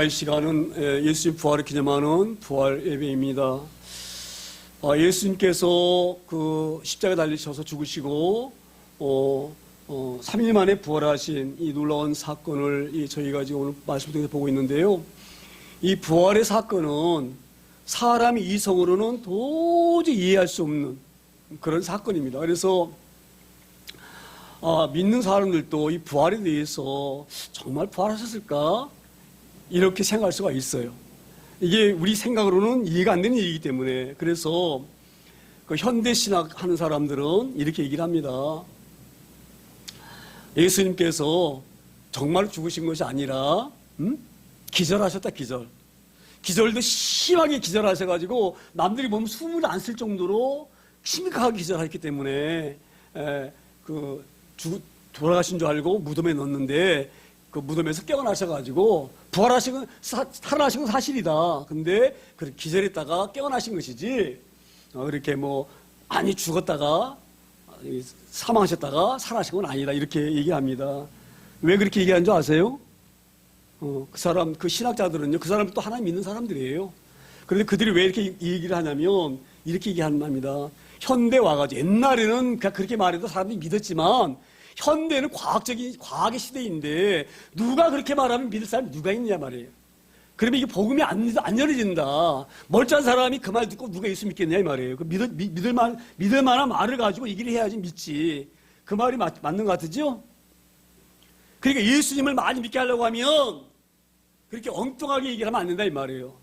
이 시간은 예수님 부활을 기념하는 부활 예배입니다. 예수님께서 그 십자가에 달리셔서 죽으시고 3일 만에 부활하신 이 놀라운 사건을 저희가 지금 오늘 말씀을 통해서 보고 있는데요. 이 부활의 사건은 사람이 이성으로는 도저히 이해할 수 없는 그런 사건입니다. 그래서 믿는 사람들도 이 부활에 대해서 정말 부활하셨을까? 이렇게 생각할 수가 있어요. 이게 우리 생각으로는 이해가 안 되는 일이기 때문에. 그래서 그 현대신학 하는 사람들은 이렇게 얘기를 합니다. 예수님께서 정말 죽으신 것이 아니라 기절하셨다, 기절. 기절도 심하게 기절하셔가지고 남들이 보면 숨을 안 쓸 정도로 심각하게 기절하셨기 때문에 돌아가신 줄 알고 무덤에 넣었는데 그 무덤에서 깨어나셔가지고 부활하신 건 살아나신 건 사실이다. 근데 그렇게 기절했다가 깨어나신 것이지 그렇게 아니 죽었다가 사망하셨다가 살아나신 건 아니다. 이렇게 얘기합니다. 왜 그렇게 얘기하는 줄 아세요? 그 사람, 그 신학자들은요, 그 사람은 또 하나님 믿는 사람들이에요. 그런데 그들이 왜 이렇게 얘기를 하냐면 이렇게 얘기하는 겁니다. 현대 와가지고 옛날에는 그렇게 말해도 사람들이 믿었지만 현대는 과학의 시대인데 누가 그렇게 말하면 믿을 사람이 누가 있냐 말이에요. 그러면 이게 복음이 안 열어진다. 멀쩡한 사람이 그 말 듣고 누가 예수 믿겠냐 이 말이에요. 믿을 만한 말을 가지고 얘기를 해야지 믿지. 그 말이 맞는 것 같으죠? 그러니까 예수님을 많이 믿게 하려고 하면 그렇게 엉뚱하게 얘기를 하면 안 된다 이 말이에요.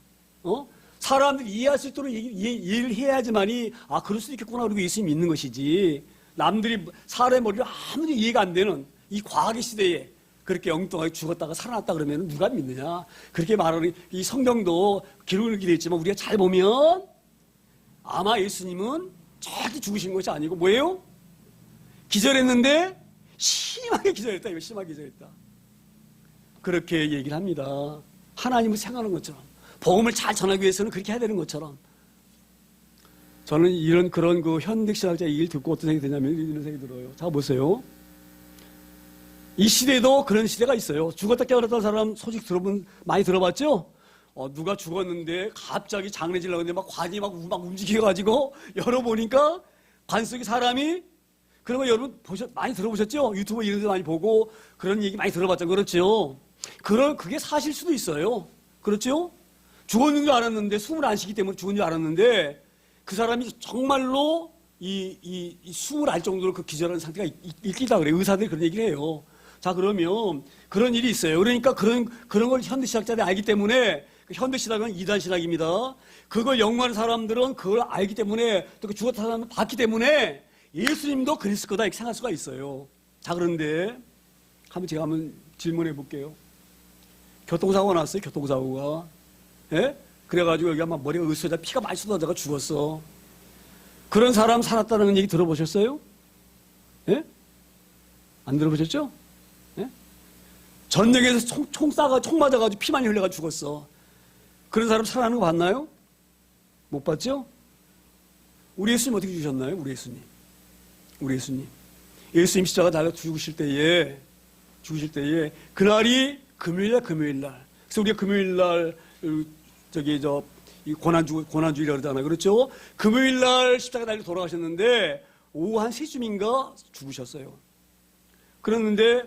사람들이 이해할 수 있도록 이해를 해야지만이 그럴 수도 있겠구나 그리고 예수님 믿는 것이지. 남들이 사람의 머리로 아무리 이해가 안 되는 이 과학의 시대에 그렇게 엉뚱하게 죽었다가 살아났다 그러면 누가 믿느냐. 그렇게 말하는 이 성경도 기록을 기록되어 있지만 우리가 잘 보면 아마 예수님은 절대 죽으신 것이 아니고 뭐예요? 기절했는데 심하게 기절했다. 이거 심하게 기절했다. 그렇게 얘기를 합니다. 하나님을 생각하는 것처럼 복음을 잘 전하기 위해서는 그렇게 해야 되는 것처럼. 저는 그런 그 현대신학자 얘기를 듣고 어떤 생각이 드냐면 이런 생각이 들어요. 자, 보세요. 이 시대에도 그런 시대가 있어요. 죽었다 깨어났다는 사람 소식 많이 들어봤죠? 누가 죽었는데 갑자기 장례질 나오는데 관이 막 움직여가지고 열어보니까 관 속에 사람이 그런 거 여러분 많이 들어보셨죠? 유튜브 이런 데 많이 보고 그런 얘기 많이 들어봤죠. 그렇죠? 그게 사실 수도 있어요. 그렇죠? 죽었는 줄 알았는데 숨을 안 쉬기 때문에 죽은 줄 알았는데 그 사람이 정말로 이 숨을 알 정도로 그 기절하는 상태가 있다 그래요. 의사들이 그런 얘기를 해요. 자, 그러면 그런 일이 있어요. 그러니까 그런 걸 현대신학자들이 알기 때문에 현대신학은 이단신학입니다. 그걸 연구하는 사람들은 그걸 알기 때문에 또 그 죽었다는 사람을 봤기 때문에 예수님도 그랬을 거다 이렇게 생각할 수가 있어요. 자, 그런데 제가 한번 질문해 볼게요. 교통사고가 났어요. 교통사고가. 예? 그래가지고 여기 아마 머리가 으스러져 피가 많이 쏟아져가 죽었어. 그런 사람 살았다는 얘기 들어보셨어요? 예? 안 들어보셨죠? 예? 전쟁에서 총 맞아가지고 피 많이 흘려가지고 죽었어. 그런 사람 살아나는 거 봤나요? 못 봤죠? 우리 예수님 어떻게 죽으셨나요? 우리 예수님. 예수님 십자가 달려 죽으실 때에 그날이 금요일날. 그래서 우리가 금요일날 이 고난주일이라고 그러잖아요. 그렇죠? 금요일날 십자가 달려 돌아가셨는데 오후 한 3쯤인가 죽으셨어요. 그랬는데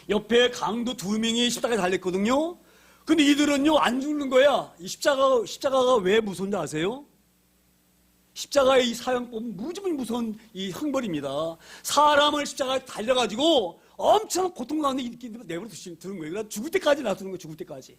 옆에 강도 2명이 십자가에 달렸거든요. 근데 이들은요 안 죽는 거야. 이 십자가가 왜 무서운지 아세요? 십자가의 이 사형법은 무지무지 무서운 이 형벌입니다. 사람을 십자가에 달려가지고 엄청 고통 가운데 내버려 두는 거예요. 그러니까 죽을 때까지 놔두는 거예요. 죽을 때까지.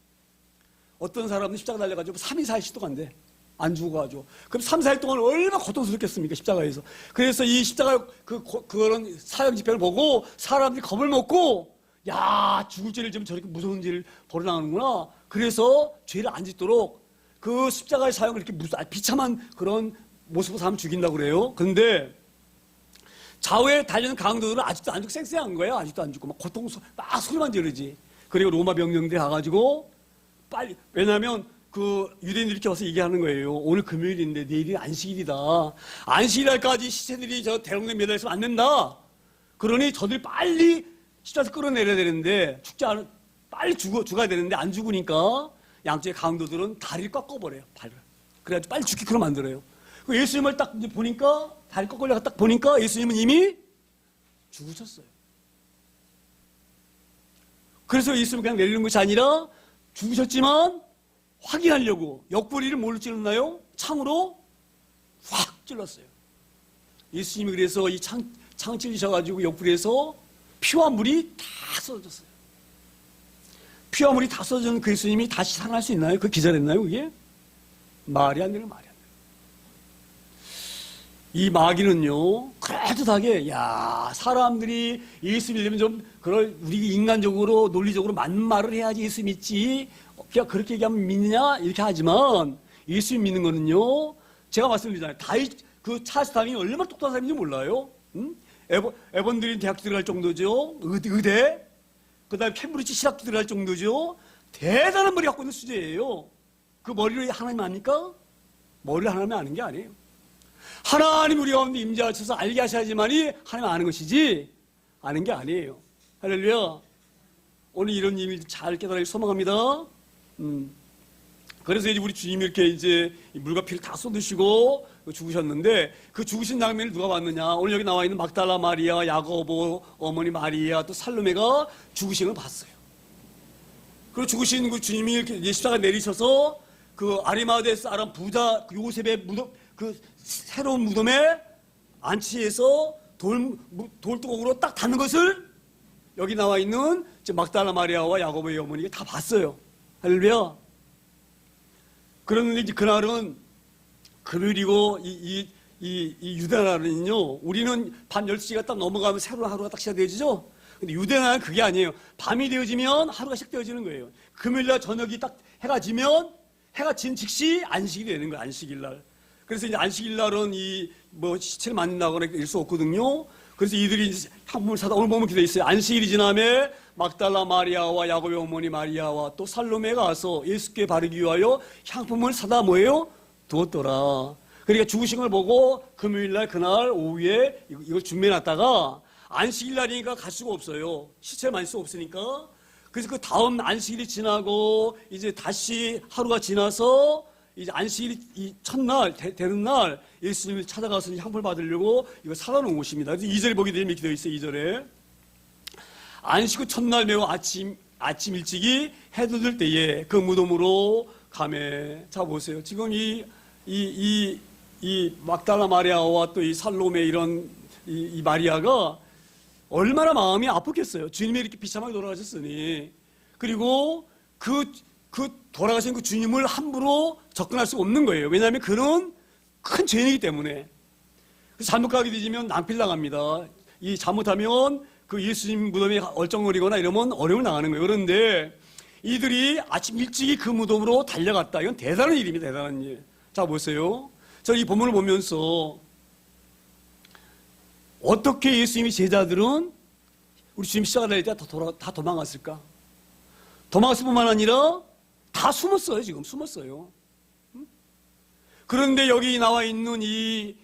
어떤 사람은 십자가 달려가지고 3일 4일씩도 간대. 안 죽어가지고. 그럼 3, 4일 동안 얼마나 고통스럽겠습니까? 십자가에서. 그래서 이 십자가 그런 사형 집행을 보고 사람들이 겁을 먹고 야, 죽을 죄를 지금 저렇게 무서운 죄를 벌여나가는구나. 그래서 죄를 안 짓도록 그 십자가의 사형을 이렇게 비참한 그런 모습으로 사람 죽인다고 그래요. 근데 좌우에 달리는 강도들은 아직도 안 죽고 쌩쌩한 거예요. 아직도 안 죽고 막 소리만 지르지. 그리고 로마 병정대 가가지고 빨리, 왜냐하면 그 유대인들이 이렇게 와서 얘기하는 거예요. 오늘 금요일인데 내일이 안식일이다. 안식일날까지 시체들이 저 대롱대 매달려 있으면 안 된다. 그러니 저들이 빨리 십자가에서 끌어내려야 되는데 빨리 죽어야 되는데 안 죽으니까 양쪽의 강도들은 다리를 꺾어버려요. 발을. 그래가지고 빨리 죽기로 만들어요. 그 예수님을 딱 이제 보니까, 다리 꺾으려고 딱 보니까 예수님은 이미 죽으셨어요. 그래서 예수님은 그냥 내리는 것이 아니라 죽으셨지만 확인하려고 옆구리를 뭘로 찔렀나요? 창으로 확 찔렀어요. 예수님이 그래서 이 창 찔리셔가지고 옆구리에서 피와 물이 다 쏟아졌어요. 피와 물이 다 쏟아진 그 예수님이 다시 살아날 수 있나요? 그 기절했나요? 그게? 말이 안 되는 말이 안 돼요. 이 마귀는요, 그럴듯하게, 야, 사람들이 예수 믿으면 좀, 우리 인간적으로, 논리적으로 맞는 말을 해야지 예수 믿지. 그냥 그렇게 얘기하면 믿느냐? 이렇게 하지만, 예수 믿는 거는요, 제가 말씀드리잖아요. 그 찰스 다윈이 얼마나 똑똑한 사람인지 몰라요? 응? 에번드린 대학교 들어갈 정도죠. 의대. 그 다음에 캠브리지 신학교 들어갈 정도죠. 대단한 머리 갖고 있는 수제예요. 그 머리를 하나님 아닙니까? 머리를 하나님 아는 게 아니에요. 하나님 우리 가운데 임재하셔서 알게 하셔야지만이 하나님 아는 것이지 아는 게 아니에요. 할렐루야. 오늘 이런 의미를 잘 깨달으길 소망합니다. 그래서 이제 우리 주님이 이렇게 이제 물과 피를 다 쏟으시고 죽으셨는데 그 죽으신 장면을 누가 봤느냐? 오늘 여기 나와 있는 막달라 마리아, 야고보, 어머니 마리아, 또 살로메가 죽으신 걸 봤어요. 그리고 죽으신 그 주님이 이렇게 십자가 내리셔서 그 아리마대 사람 부자 요셉의 무덤, 그 새로운 무덤에 안치해서 돌두공으로 딱 닿는 것을 여기 나와 있는 막달라 마리아와 야고보의 어머니가 다 봤어요. 할렐루야. 그런데 이제 그날은 금요일이고 이 유대나라는요, 우리는 밤 10시가 딱 넘어가면 새로운 하루가 딱 시작되어지죠? 근데 유대나라는 그게 아니에요. 밤이 되어지면 하루가 시작되어지는 거예요. 금요일날 저녁이 딱 해가 지면 해가 진 즉시 안식이 되는 거예요. 안식일날. 그래서 이제 안식일날은 시체를 만진다거나 이럴 수 없거든요. 그래서 이들이 향품을 사다, 오늘 보면 기도해 있어요. 안식일이 지나면 막달라 마리아와 야고보의 어머니 마리아와 또 살로메가 와서 예수께 바르기 위하여 향품을 사다 뭐예요? 두었더라. 그러니까 죽으신 걸 보고 금요일날 그날 오후에 이걸 준비해놨다가 안식일날이니까 갈 수가 없어요. 시체를 만질 수 없으니까. 그래서 그 다음 안식일이 지나고 이제 다시 하루가 지나서 이제 안식일이 이 첫날 되는 날 예수님을 찾아가서 향품을 받으려고 이거 사다 놓은 곳입니다. 그래서 2절에 보게 되면 이렇게 되어 있어요. 2절에 안식 후 첫날 매우 아침 일찍이 해도 들 때에 그 무덤으로 가매. 자 보세요. 지금 이 막달라 마리아와 또 이 살로메 이런 이 마리아가 얼마나 마음이 아팠겠어요. 주님이 이렇게 비참하게 돌아가셨으니. 그리고 그 돌아가신 그 주님을 함부로 접근할 수 없는 거예요. 왜냐하면 그는 큰 죄인이기 때문에. 그래서 잘못 가게 되면 낭필당합니다. 잘못하면 그 예수님 무덤에 얼쩡거리거나 이러면 어려움을 당하는 거예요. 그런데 이들이 아침 일찍이 그 무덤으로 달려갔다. 이건 대단한 일입니다. 대단한 일. 자 보세요. 저 이 본문을 보면서 어떻게 예수님의 제자들은 우리 주님 십자가 날 때 다 도망갔을까? 도망갔을 뿐만 아니라 다 숨었어요. 지금 숨었어요. 그런데 여기 나와 있는 이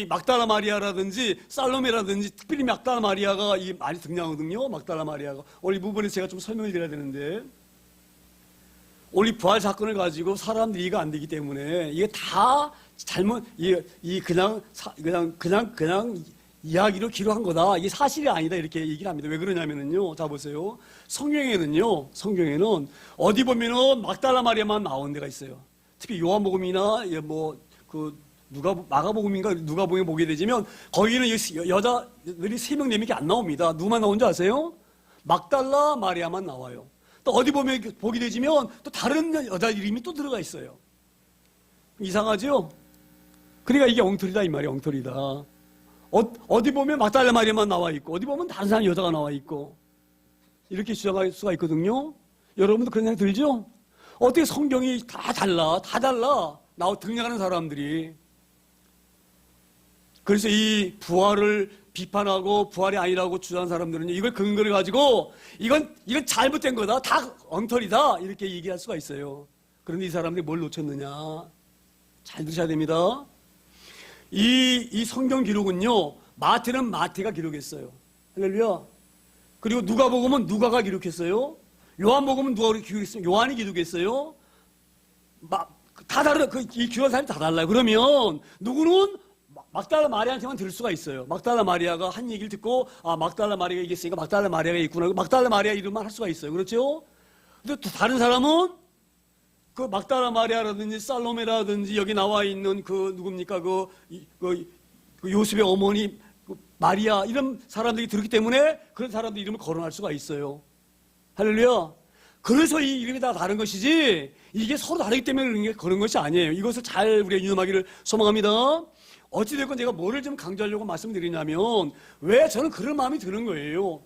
막달라 마리아라든지 살로메라든지 특별히 막달라 마리아가 많이 등장하거든요. 막달라 마리아가. 오늘 이 부분에 제가 좀 설명을 드려야 되는데 오늘 이 부활 사건을 가지고 사람들이 이해가 안 되기 때문에 이게 다 잘못 그냥 이야기로 기록한 거다. 이게 사실이 아니다. 이렇게 얘기를 합니다. 왜 그러냐면요. 자 보세요. 성경에는 어디 보면은 막달라 마리아만 나오는 데가 있어요. 특히 요한복음이나 마가복음인가 누가복음에 보게 되면 거기는 여자들이 3명, 4명이 안 나옵니다. 누구만 나오는지 아세요? 막달라 마리아만 나와요. 또 어디 보게 되지면 또 다른 여자 이름이 또 들어가 있어요. 이상하죠? 그러니까 이게 엉터리다 이 말이에요. 엉터리다. 어디 보면 막달라 마리아만 나와 있고 어디 보면 다른 사람 여자가 나와 있고 이렇게 주장할 수가 있거든요. 여러분도 그런 생각 들죠? 어떻게 성경이 다 달라 등장하는 사람들이. 그래서 이 부활을 비판하고 부활이 아니라고 주장하는 사람들은 이걸 근거를 가지고 이건 잘못된 거다, 다 엉터리다 이렇게 얘기할 수가 있어요. 그런데 이 사람들이 뭘 놓쳤느냐? 잘 들으셔야 됩니다. 이 성경 기록은요, 마태는 마태가 기록했어요. 할렐루야. 그리고 누가복음은 누가가 기록했어요. 요한복음은 누가 우리 기록했으면 요한이 기록했어요? 다 다르다. 이 기록한 사람이 다 달라요. 그러면 누구는 막달라 마리아한테만 들을 수가 있어요. 막달라 마리아가 한 얘기를 듣고 막달라 마리아가 얘기했으니까 막달라 마리아가 있구나. 막달라 마리아 이름만 할 수가 있어요. 그렇죠? 근데 또 다른 사람은 그 막달라 마리아라든지 살로메라든지 여기 나와 있는 그 누굽니까 그 요셉의 어머니 그 마리아 이런 사람들이 들었기 때문에 그런 사람들 이름을 거론할 수가 있어요. 할렐루야. 그래서 이 이름이 다 다른 것이지 이게 서로 다르기 때문에 그런 것이 아니에요. 이것을 잘 우리가 유념하기를 소망합니다. 어찌됐건 제가 뭐를 좀 강조하려고 말씀드리냐면 왜 저는 그런 마음이 드는 거예요.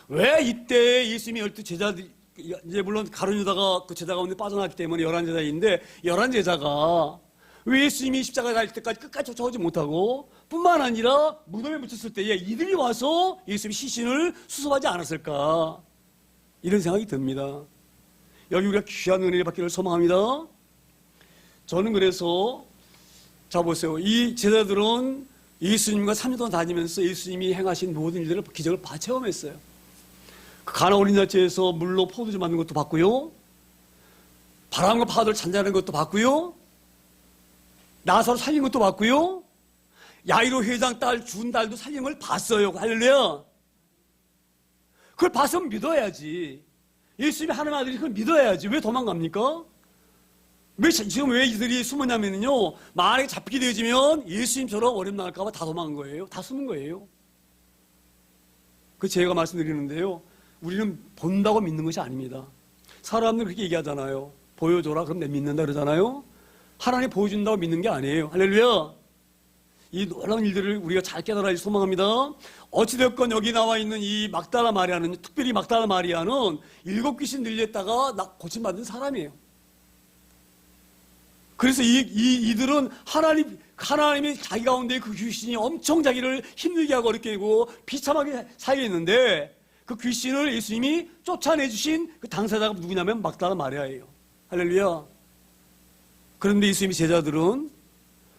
왜 이때 예수님이 12 제자들이 이제 물론 가룟 유다가 그 제자 가운데 빠져나왔기 때문에 11제자인데 11제자가 왜 예수님이 십자가에 달 때까지 끝까지 쫓아오지 못하고 뿐만 아니라 무덤에 묻혔을 때에 이들이 와서 예수님의 시신을 수습하지 않았을까 이런 생각이 듭니다. 여기 우리가 귀한 은혜를 받기를 소망합니다. 저는 그래서 자 보세요. 이 제자들은 예수님과 3년 동안 다니면서 예수님이 행하신 모든 일들을 기적을 다 체험했어요. 그 가나 어린자체에서 물로 포도주 만든 것도 봤고요. 바람과 파도를 잔잔하는 것도 봤고요. 나사로 살린 것도 봤고요. 야이로 회장 딸 죽은 딸도 살린 걸 봤어요. 할렐루야. 그걸 봤으면 믿어야지. 예수님이 하나님 아들이 그걸 믿어야지. 왜 도망갑니까? 지금 왜 이들이 숨었냐면요. 만약에 잡히게 되어지면 예수님처럼 어려움 나갈까봐 다 도망간 거예요. 다 숨은 거예요. 그 제가 말씀드리는데요. 우리는 본다고 믿는 것이 아닙니다. 사람들은 그렇게 얘기하잖아요. 보여줘라 그럼 내 믿는다 그러잖아요. 하나님 보여준다고 믿는 게 아니에요. 할렐루야. 이 놀라운 일들을 우리가 잘 깨달아야 소망합니다. 어찌되었건 여기 나와 있는 이 막달라 마리아는 특별히 막달라 마리아는 7 귀신 들렸다가 고침받은 사람이에요. 그래서 이들은 하나님이 자기 가운데 그 귀신이 엄청 자기를 힘들게 하고 어렵게 하고 비참하게 살게 했는데 그 귀신을 예수님이 쫓아내주신 그 당사자가 누구냐면 막달라 마리아예요. 할렐루야. 그런데 예수님의 제자들은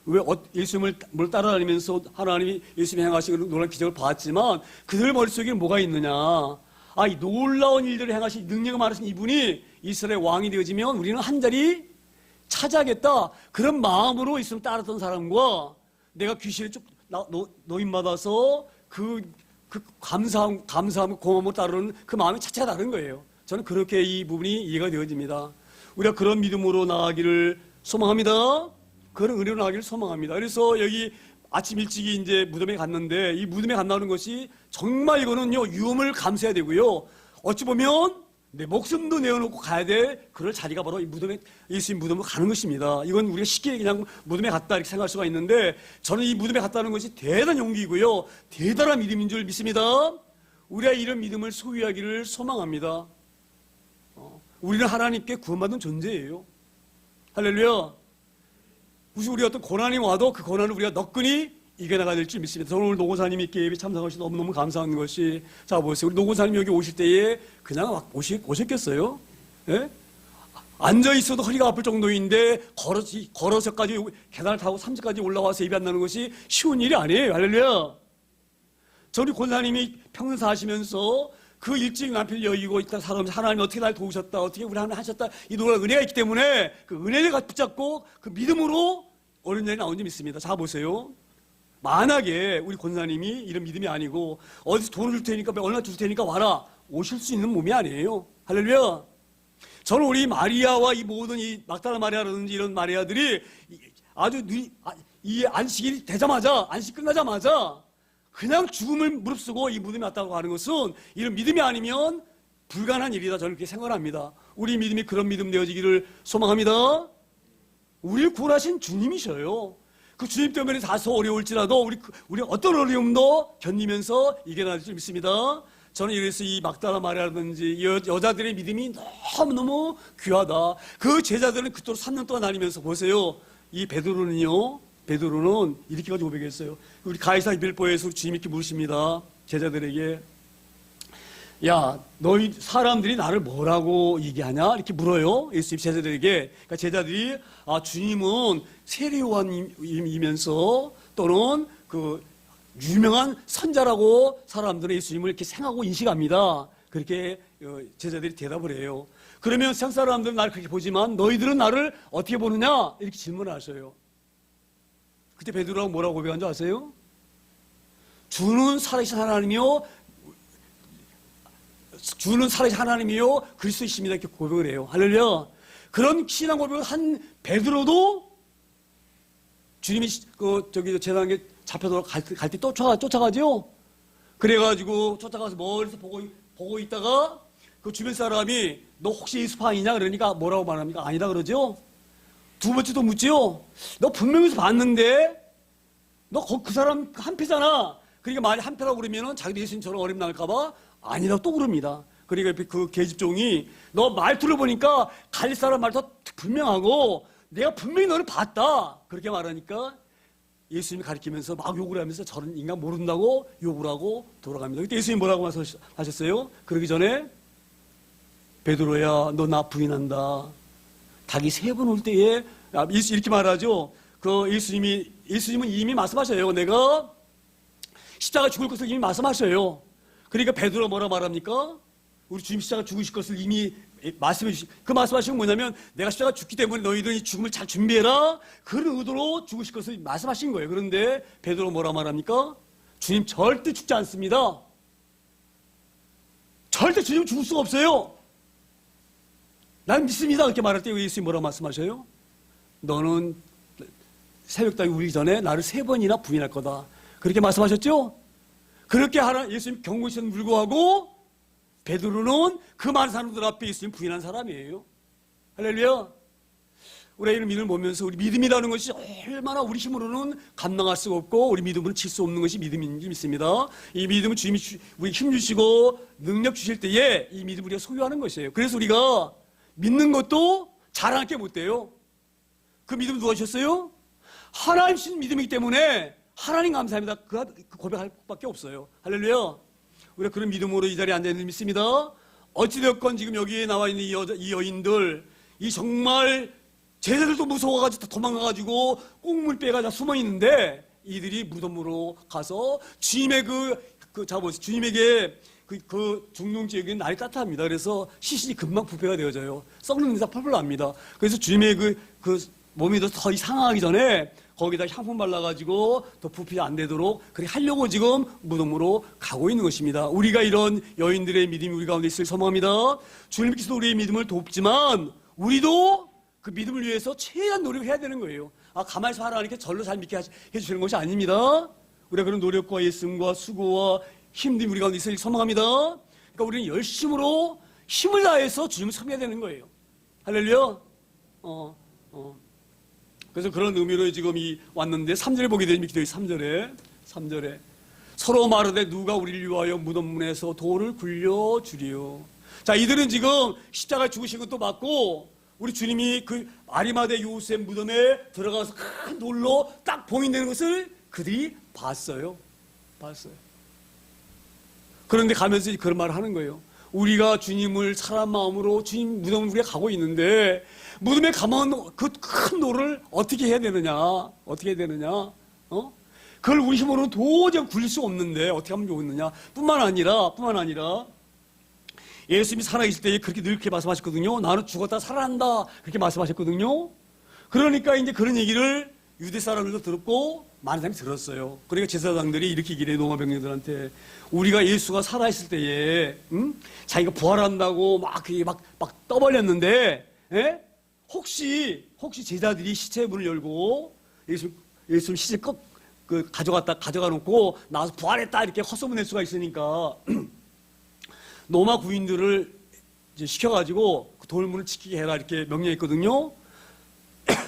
왜 예수님을 따라다니면서 하나님이 예수님이 행하신 놀라운 기적을 봤지만 그들 머릿속에 뭐가 있느냐. 이 놀라운 일들을 행하신 능력을 많으신 이분이 이스라엘 왕이 되어지면 우리는 한 자리 차지하겠다. 그런 마음으로 예수님 따랐던 사람과 내가 귀신에 쭉 노임받아서 그 감사함, 고마움을 따르는 그 마음이 자체가 다른 거예요. 저는 그렇게 이 부분이 이해가 되어집니다. 우리가 그런 믿음으로 나아가기를 소망합니다. 그런 은혜로 나아가기를 소망합니다. 그래서 여기 아침 일찍이 이제 무덤에 갔는데 이 무덤에 간다는 것이 정말 이거는요, 위험을 감수해야 되고요. 어찌 보면 내 목숨도 내어놓고 가야 될 그럴 자리가 바로 이 무덤에, 예수님 무덤으로 가는 것입니다. 이건 우리가 쉽게 그냥 무덤에 갔다 이렇게 생각할 수가 있는데 저는 이 무덤에 갔다는 것이 대단한 용기이고요. 대단한 믿음인 줄 믿습니다. 우리가 이런 믿음을 소유하기를 소망합니다. 우리는 하나님께 구원받은 존재예요. 할렐루야. 우리 어떤 고난이 와도 그 고난을 우리가 너끈히 이겨나가야 될 줄 믿습니다. 저는 오늘 노고사님이 이렇게 예배 참석하셔서 너무너무 감사한 것이, 자 보세요. 우리 노고사님 여기 오실 때에 그냥 막 오셨겠어요? 예? 앉아 있어도 허리가 아플 정도인데 걸어서까지 계단을 타고 3층까지 올라와서 예배한다는 것이 쉬운 일이 아니에요. 할렐루야. 저희 권사님이 평생 사시면서 그 일찍 남편을 여의고 있다 살아오면서 하나님 어떻게 날 도우셨다, 어떻게 우리 하나님 하셨다, 이 놀라운 은혜가 있기 때문에 그 은혜를 붙잡고 그 믿음으로 어려운 날이 나온 줄 믿습니다. 자 보세요. 만약에 우리 권사님이 이런 믿음이 아니고 어디서 돈을 줄 테니까 얼마 줄 테니까 와라 오실 수 있는 몸이 아니에요. 할렐루야. 저는 우리 마리아와 이 모든 이 막달라 마리아라든지 이런 마리아들이 아주 이 안식이 되자마자, 안식 끝나자마자 그냥 죽음을 무릅쓰고 이 무덤에 왔다고 하는 것은 이런 믿음이 아니면 불가능한 일이다. 저는 그렇게 생각합니다. 우리 믿음이 그런 믿음 되어지기를 소망합니다. 우리를 구원하신 주님이셔요. 그 주님 때문에 다소 어려울지라도 우리 어떤 어려움도 견디면서 이겨낼 줄 믿습니다. 저는 이래서 이 막달라 마리아라든지 여자들의 믿음이 너무너무 귀하다. 그 제자들은 그토록 3년 동안 다니면서 보세요. 이 베드로는 이렇게 가지고 고백했어요. 우리 가이사 빌보에서 주님이 이렇게 물으십니다. 제자들에게. 야, 너희 사람들이 나를 뭐라고 얘기하냐? 이렇게 물어요. 예수님 제자들에게. 그러니까 제자들이 주님은 세례요한이면서 또는 그 유명한 선자라고 사람들은 예수님을 이렇게 생각하고 인식합니다. 그렇게 제자들이 대답을 해요. 그러면 세상 사람들은 나를 그렇게 보지만 너희들은 나를 어떻게 보느냐? 이렇게 질문을 하셔요. 그때 베드로가 뭐라고 고백한 줄 아세요? 주는 살아계신 하나님이요, 그리스도이십니다. 이렇게 고백을 해요. 할렐루야. 그런 신앙 고백을 한 베드로도 주님이 제사장에 잡혀서 갈 때 쫓아가죠. 그래가지고 쫓아가서 멀리서 보고 있다가 그 주변 사람이 너 혹시 예수파 아니냐? 그러니까 뭐라고 말합니까? 아니다 그러죠. 두 번째도 묻지요. 너 분명히 봤는데 너 그 사람 한패잖아. 그러니까 만약 한패라고 그러면은 자기도 예수님처럼 어림 나올까봐 아니다 또 그럽니다. 그러니까 그 계집종이 너 말투를 보니까 갈릴 사람 말도 분명하고 내가 분명히 너를 봤다. 그렇게 말하니까 예수님이 가리키면서 막 욕을 하면서 저런 인간 모른다고 욕을 하고 돌아갑니다. 그때 예수님이 뭐라고 말씀하셨어요? 그러기 전에 베드로야 너 나 부인한다. 닭이 3번 올 때에 이렇게 말하죠. 예수님은 이미 말씀하셔요. 내가 십자가 죽을 것을 이미 말씀하셔요. 그러니까 베드로가 뭐라 말합니까? 우리 주님 십자가 죽으실 것을 이미 말씀해 주신 그 말씀하신 건 뭐냐면 내가 십자가 죽기 때문에 너희들은 이 죽음을 잘 준비해라. 그런 의도로 죽으실 것을 말씀하신 거예요. 그런데 베드로가 뭐라 말합니까? 주님 절대 죽지 않습니다. 절대 주님 죽을 수가 없어요. 난 믿습니다. 그렇게 말할 때 예수님이 뭐라고 말씀하셔요? 너는 새벽닭이 울기 전에 나를 3번이나 부인할 거다. 그렇게 말씀하셨죠? 그렇게 예수님 경고하셨는데 불구하고 베드로는 그 많은 사람들 앞에 예수님 부인한 사람이에요. 할렐루야. 우리가 이런 믿음을 보면서 우리 믿음이라는 것이 얼마나 우리 힘으로는 감당할 수가 없고 우리 믿음으로 칠 수 없는 것이 믿음인지 믿습니다. 이 믿음은 주님이 우리 힘 주시고 능력 주실 때에 이 믿음을 우리가 소유하는 것이에요. 그래서 우리가 믿는 것도 자랑할 게 못 돼요. 그 믿음 누가 주셨어요? 하나님 주신 믿음이기 때문에 하나님 감사합니다. 그 고백할 밖에 없어요. 할렐루야. 우리가 그런 믿음으로 이 자리에 앉아있는 믿습니다. 어찌되었건 지금 여기에 나와 있는 이 여인들, 이 정말 제자들도 무서워가지고 도망가가지고 꽁물 빼가지고 숨어 있는데 이들이 무덤으로 가서 주님의 주님에게 그 중동 지역은 날이 따뜻합니다. 그래서 시신이 금방 부패가 되어져요. 썩는 냄새가 펄펄 납니다. 그래서 주님의 그 몸이 더 상하기 전에 거기다 향품 발라가지고 더 부패 안 되도록 그렇게 하려고 지금 무덤으로 가고 있는 것입니다. 우리가 이런 여인들의 믿음이 우리 가운데 있을 소망합니다. 주님께서 우리의 믿음을 돕지만 우리도 그 믿음을 위해서 최대한 노력을 해야 되는 거예요. 가만히서 하나님께 절로 잘 믿게 해주시는 것이 아닙니다. 우리가 그런 노력과 예쁨과 수고와 힘듦이 우리 가운데 있을 소망합니다. 그러니까 우리는 열심으로 힘을 다해서 주님을 섬겨야 되는 거예요. 할렐루야. 그래서 그런 의미로 지금 왔는데 3절에 보게 되면 기도의 3절에 서로 마르되 누가 우리를 위하여 무덤문에서 돌을 굴려주리요. 자, 이들은 지금 십자가에 죽으신 것도 맞고 우리 주님이 그 아리마대 요셉 무덤에 들어가서 큰 돌로 딱 봉인되는 것을 그들이 봤어요. 그런데 가면서 그런 말을 하는 거예요. 우리가 주님을 사람 마음으로 주님 무덤을 우리가 가고 있는데 무덤에 가면 그 큰 돌을 어떻게 해야 되느냐? 그걸 우리 힘으로는 도저히 굴릴 수 없는데 어떻게 하면 좋겠느냐? 뿐만 아니라 예수님이 살아계실 때 그렇게 늘 말씀하셨거든요. 나는 죽었다 살아난다. 그렇게 말씀하셨거든요. 그러니까 이제 그런 얘기를 유대 사람들도 들었고 많은 사람이 들었어요. 그러니까 제사장들이 이렇게 얘기를 해요. 로마 병력들한테 우리가 예수가 살아있을 때에 자기가 부활한다고 막 떠벌렸는데 혹시 제자들이 시체 문을 열고 예수님 시체 가져가 놓고 나와서 부활했다 이렇게 헛소문낼 수가 있으니까 로마 구인들을 이제 시켜가지고 그 돌문을 지키게 해라 이렇게 명령했거든요.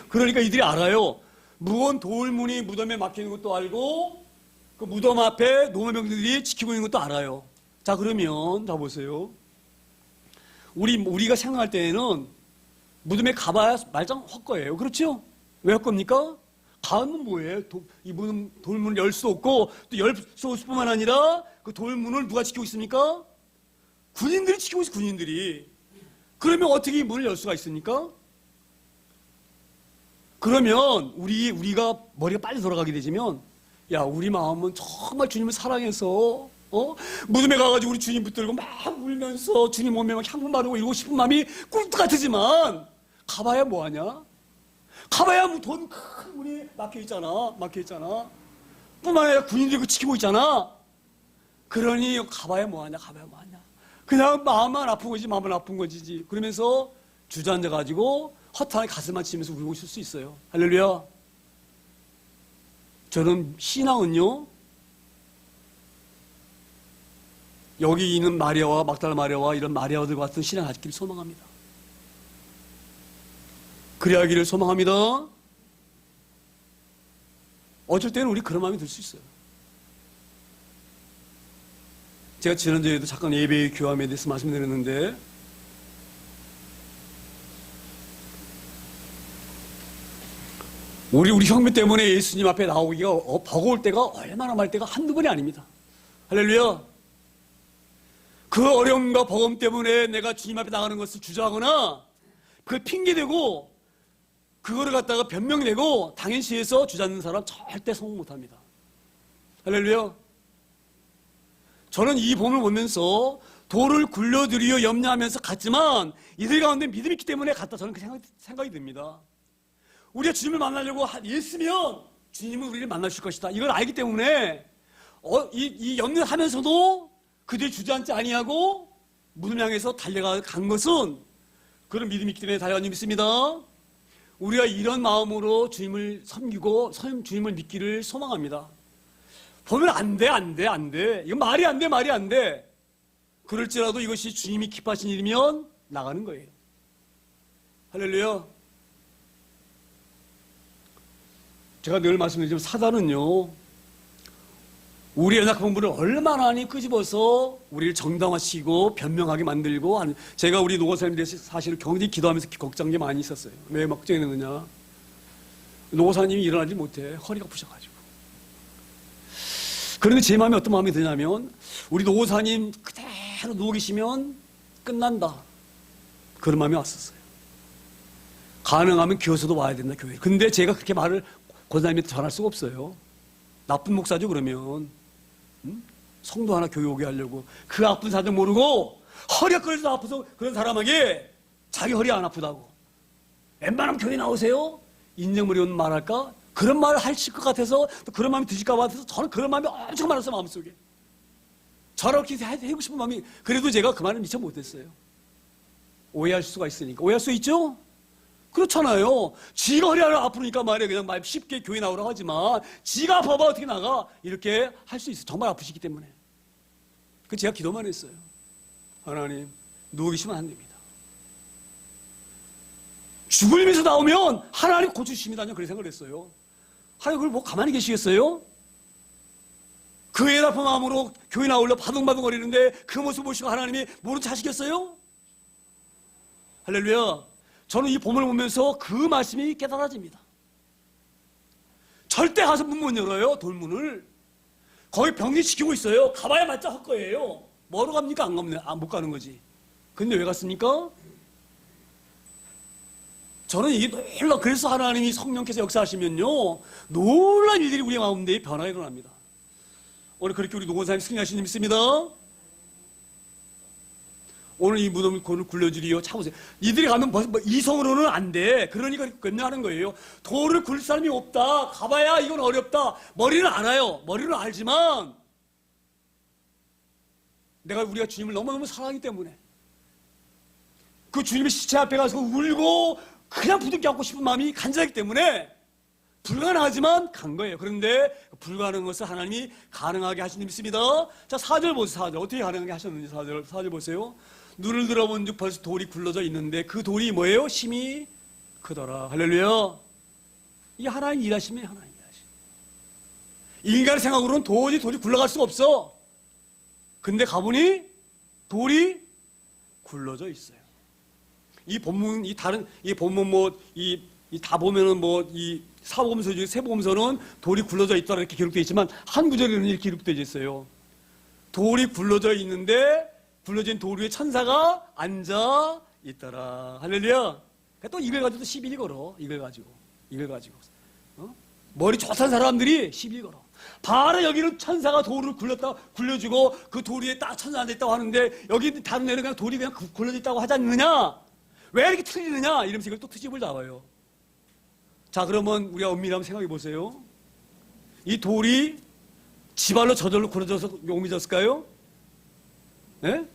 그러니까 이들이 알아요. 무언 돌문이 무덤에 막히는 것도 알고 그 무덤 앞에 로마 병들이 지키고 있는 것도 알아요. 자, 그러면 자 보세요. 우리가 생각할 때에는 무덤에 가봐야 말짱 헛거예요. 그렇죠? 왜 헛겁니까? 가면 뭐예요? 이 무덤 돌문을 열 수 없고 또 열 수 없을 뿐만 아니라 그 돌문을 누가 지키고 있습니까? 군인들이 지키고 있어요. 군인들이. 그러면 어떻게 이 문을 열 수가 있습니까? 그러면 우리가 머리가 빨리 돌아가게 되지면 야, 우리 마음은 정말 주님을 사랑해서 무덤에 가가지고 우리 주님 붙들고 막 울면서 주님 몸에 막 향품 바르고 이러고 싶은 마음이 꿀떡 같으지만 가봐야 뭐하냐? 가봐야 뭐 돈 큰 문이 막혀있잖아. 뿐만 아니라 군인들이 그 지키고 있잖아. 그러니 가봐야 뭐하냐? 그냥 마음만 아픈 거지. 그러면서 주저앉아가지고 허탄하게 가슴만 치면서 울고 있을 수 있어요. 할렐루야. 저는 신앙은요, 여기 있는 마리아와 막달라 마리아와 이런 마리아들 같은 신앙을 갖기를 소망합니다. 그래야하기를 소망합니다. 어쩔 때는 우리 그런 마음이 들 수 있어요. 제가 지난주에도 잠깐 예배의 교함에 대해서 말씀드렸는데, 우리 형제 때문에 예수님 앞에 나오기가 버거울 때가 얼마나 많을 때가 한두 번이 아닙니다. 할렐루야. 그 어려움과 버거움 때문에 내가 주님 앞에 나가는 것을 주저하거나 그걸 핑계대고 그거를 갖다가 변명되고 당연시해서 주저앉는 사람 절대 성공 못합니다. 할렐루야. 저는 이 본을 보면서 돌을 굴려드리어 염려하면서 갔지만 이들 가운데 믿음이 있기 때문에 갔다, 저는 그 생각이 듭니다. 우리가 주님을 만나려고 했으면 주님은 우리를 만나실 것이다, 이걸 알기 때문에 이 염려하면서도 그들이 주저앉지 아니하고 무덤 향해서 달려간 것은 그런 믿음이 있기 때문에 달려간 줄 믿습니다. 우리가 이런 마음으로 주님을 섬기고 주님을 믿기를 소망합니다. 보면 안 돼. 이건 말이 안 돼. 그럴지라도 이것이 주님이 기뻐하신 일이면 나가는 거예요. 할렐루야. 제가 늘 말씀드리지만 사단은요, 우리의 연약한 부분을 얼마나 많이 끄집어서 우리를 정당화시키고 변명하게 만들고 하는, 제가 우리 노고사님에 대해서 사실 굉장히 기도하면서 걱정한 게 많이 있었어요. 왜 걱정했느냐? 노고사님이 일어나지 못해. 허리가 부셔가지고. 그런데 제 마음에 어떤 마음이 드냐면, 우리 노고사님 그대로 누워 계시면 끝난다, 그런 마음이 왔었어요. 가능하면 교회에서도 와야 된다, 교회. 근데 제가 그렇게 말을 권사님한테 전할 수가 없어요. 나쁜 목사죠, 그러면. 성도 하나 교회 오게 하려고. 그 아픈 사정 모르고 허리가 끌어서 아파서 그런 사람에게 자기 허리 안 아프다고 웬만하면 교회 나오세요? 인정머리 오는 말 할까? 그런 말을 하실 것 같아서, 또 그런 마음이 드실까 봐서 저는 그런 마음이 엄청 많았어요, 마음속에. 저렇게 해고 싶은 마음이. 그래도 제가 그 말을 미처 못했어요. 오해할 수가 있으니까. 오해할 수 있죠? 그렇잖아요. 지가 허리가 아프니까 말이에요. 그냥 말 쉽게 교회 나오라고 하지만, 지가 아파봐 어떻게 나가? 이렇게 할 수 있어요. 정말 아프시기 때문에. 그 제가 기도만 했어요. 하나님, 누워 계시면 안 됩니다. 죽으면서 나오면 하나님 고쳐주십니다. 그런 생각을 했어요. 하나님 그걸 뭐 가만히 계시겠어요? 그 애 아픈 마음으로 교회 나오려 바둥바둥 거리는데 그 모습 보시고 하나님이 모른 체 하시겠어요? 할렐루야. 저는 이 본문을 보면서 그 말씀이 깨달아집니다. 절대 가서 문 못 열어요, 돌문을. 거기 병리 지키고 있어요. 가봐야 맞자 헛거예요. 뭐로 갑니까? 안 가면 못 가는 거지. 근데 왜 갔습니까? 저는 이게 놀라. 그래서 하나님이 성령께서 역사하시면요, 놀라운 일들이 우리 가운데 변화가 일어납니다. 오늘 그렇게 우리 노건사님 승리하신 줄 믿습니다. 오늘 이 무덤을 굴려주리요. 참으세요. 이들이 가면 이성으로는 안 돼. 그러니까 변명하는 거예요. 돌을 굴릴 사람이 없다. 가봐야 이건 어렵다. 머리는 알아요. 머리는 알지만 우리가 주님을 너무너무 사랑하기 때문에 그 주님의 시체 앞에 가서 울고 그냥 부둥켜 안고 싶은 마음이 간절하기 때문에 불가능하지만 간 거예요. 그런데 불가능한 것을 하나님이 가능하게 하신 줄 믿습니다. 자, 4절 보세요. 4절. 어떻게 가능하게 하셨는지 4절 보세요. 눈을 들어본 즉 벌써 돌이 굴러져 있는데 그 돌이 뭐예요? 힘이 크더라. 할렐루야. 이게 하나님 일하심이에요. 하나님 일하심. 인간의 생각으로는 도저히 돌이 굴러갈 수가 없어. 근데 가보니 돌이 굴러져 있어요. 이 본문, 이 본문 다 보면은 이 사복음서 중에 세복음서는 돌이 굴러져 있다 이렇게 기록되어 있지만 한 구절에는 이렇게 기록되어 있어요. 돌이 굴러져 있는데 굴러진 돌 위에 천사가 앉아 있더라. 할렐루야. 또 이걸 가지고 또 시비를 걸어. 이걸 가지고. 머리 좋던 사람들이 시비 걸어. 바로 여기는 천사가 돌을 굴려주고 그 돌 위에 딱 천사가 앉아있다고 하는데 여기 다른 애는 그냥 돌이 그냥 굴려져 있다고 하지 않느냐? 왜 이렇게 틀리느냐? 이러면서 이걸 또 트집을 잡아요. 자, 그러면 우리가 엄밀히 한번 생각해 보세요. 이 돌이 지발로 저절로 굴러져서 옮겨졌을까요? 네?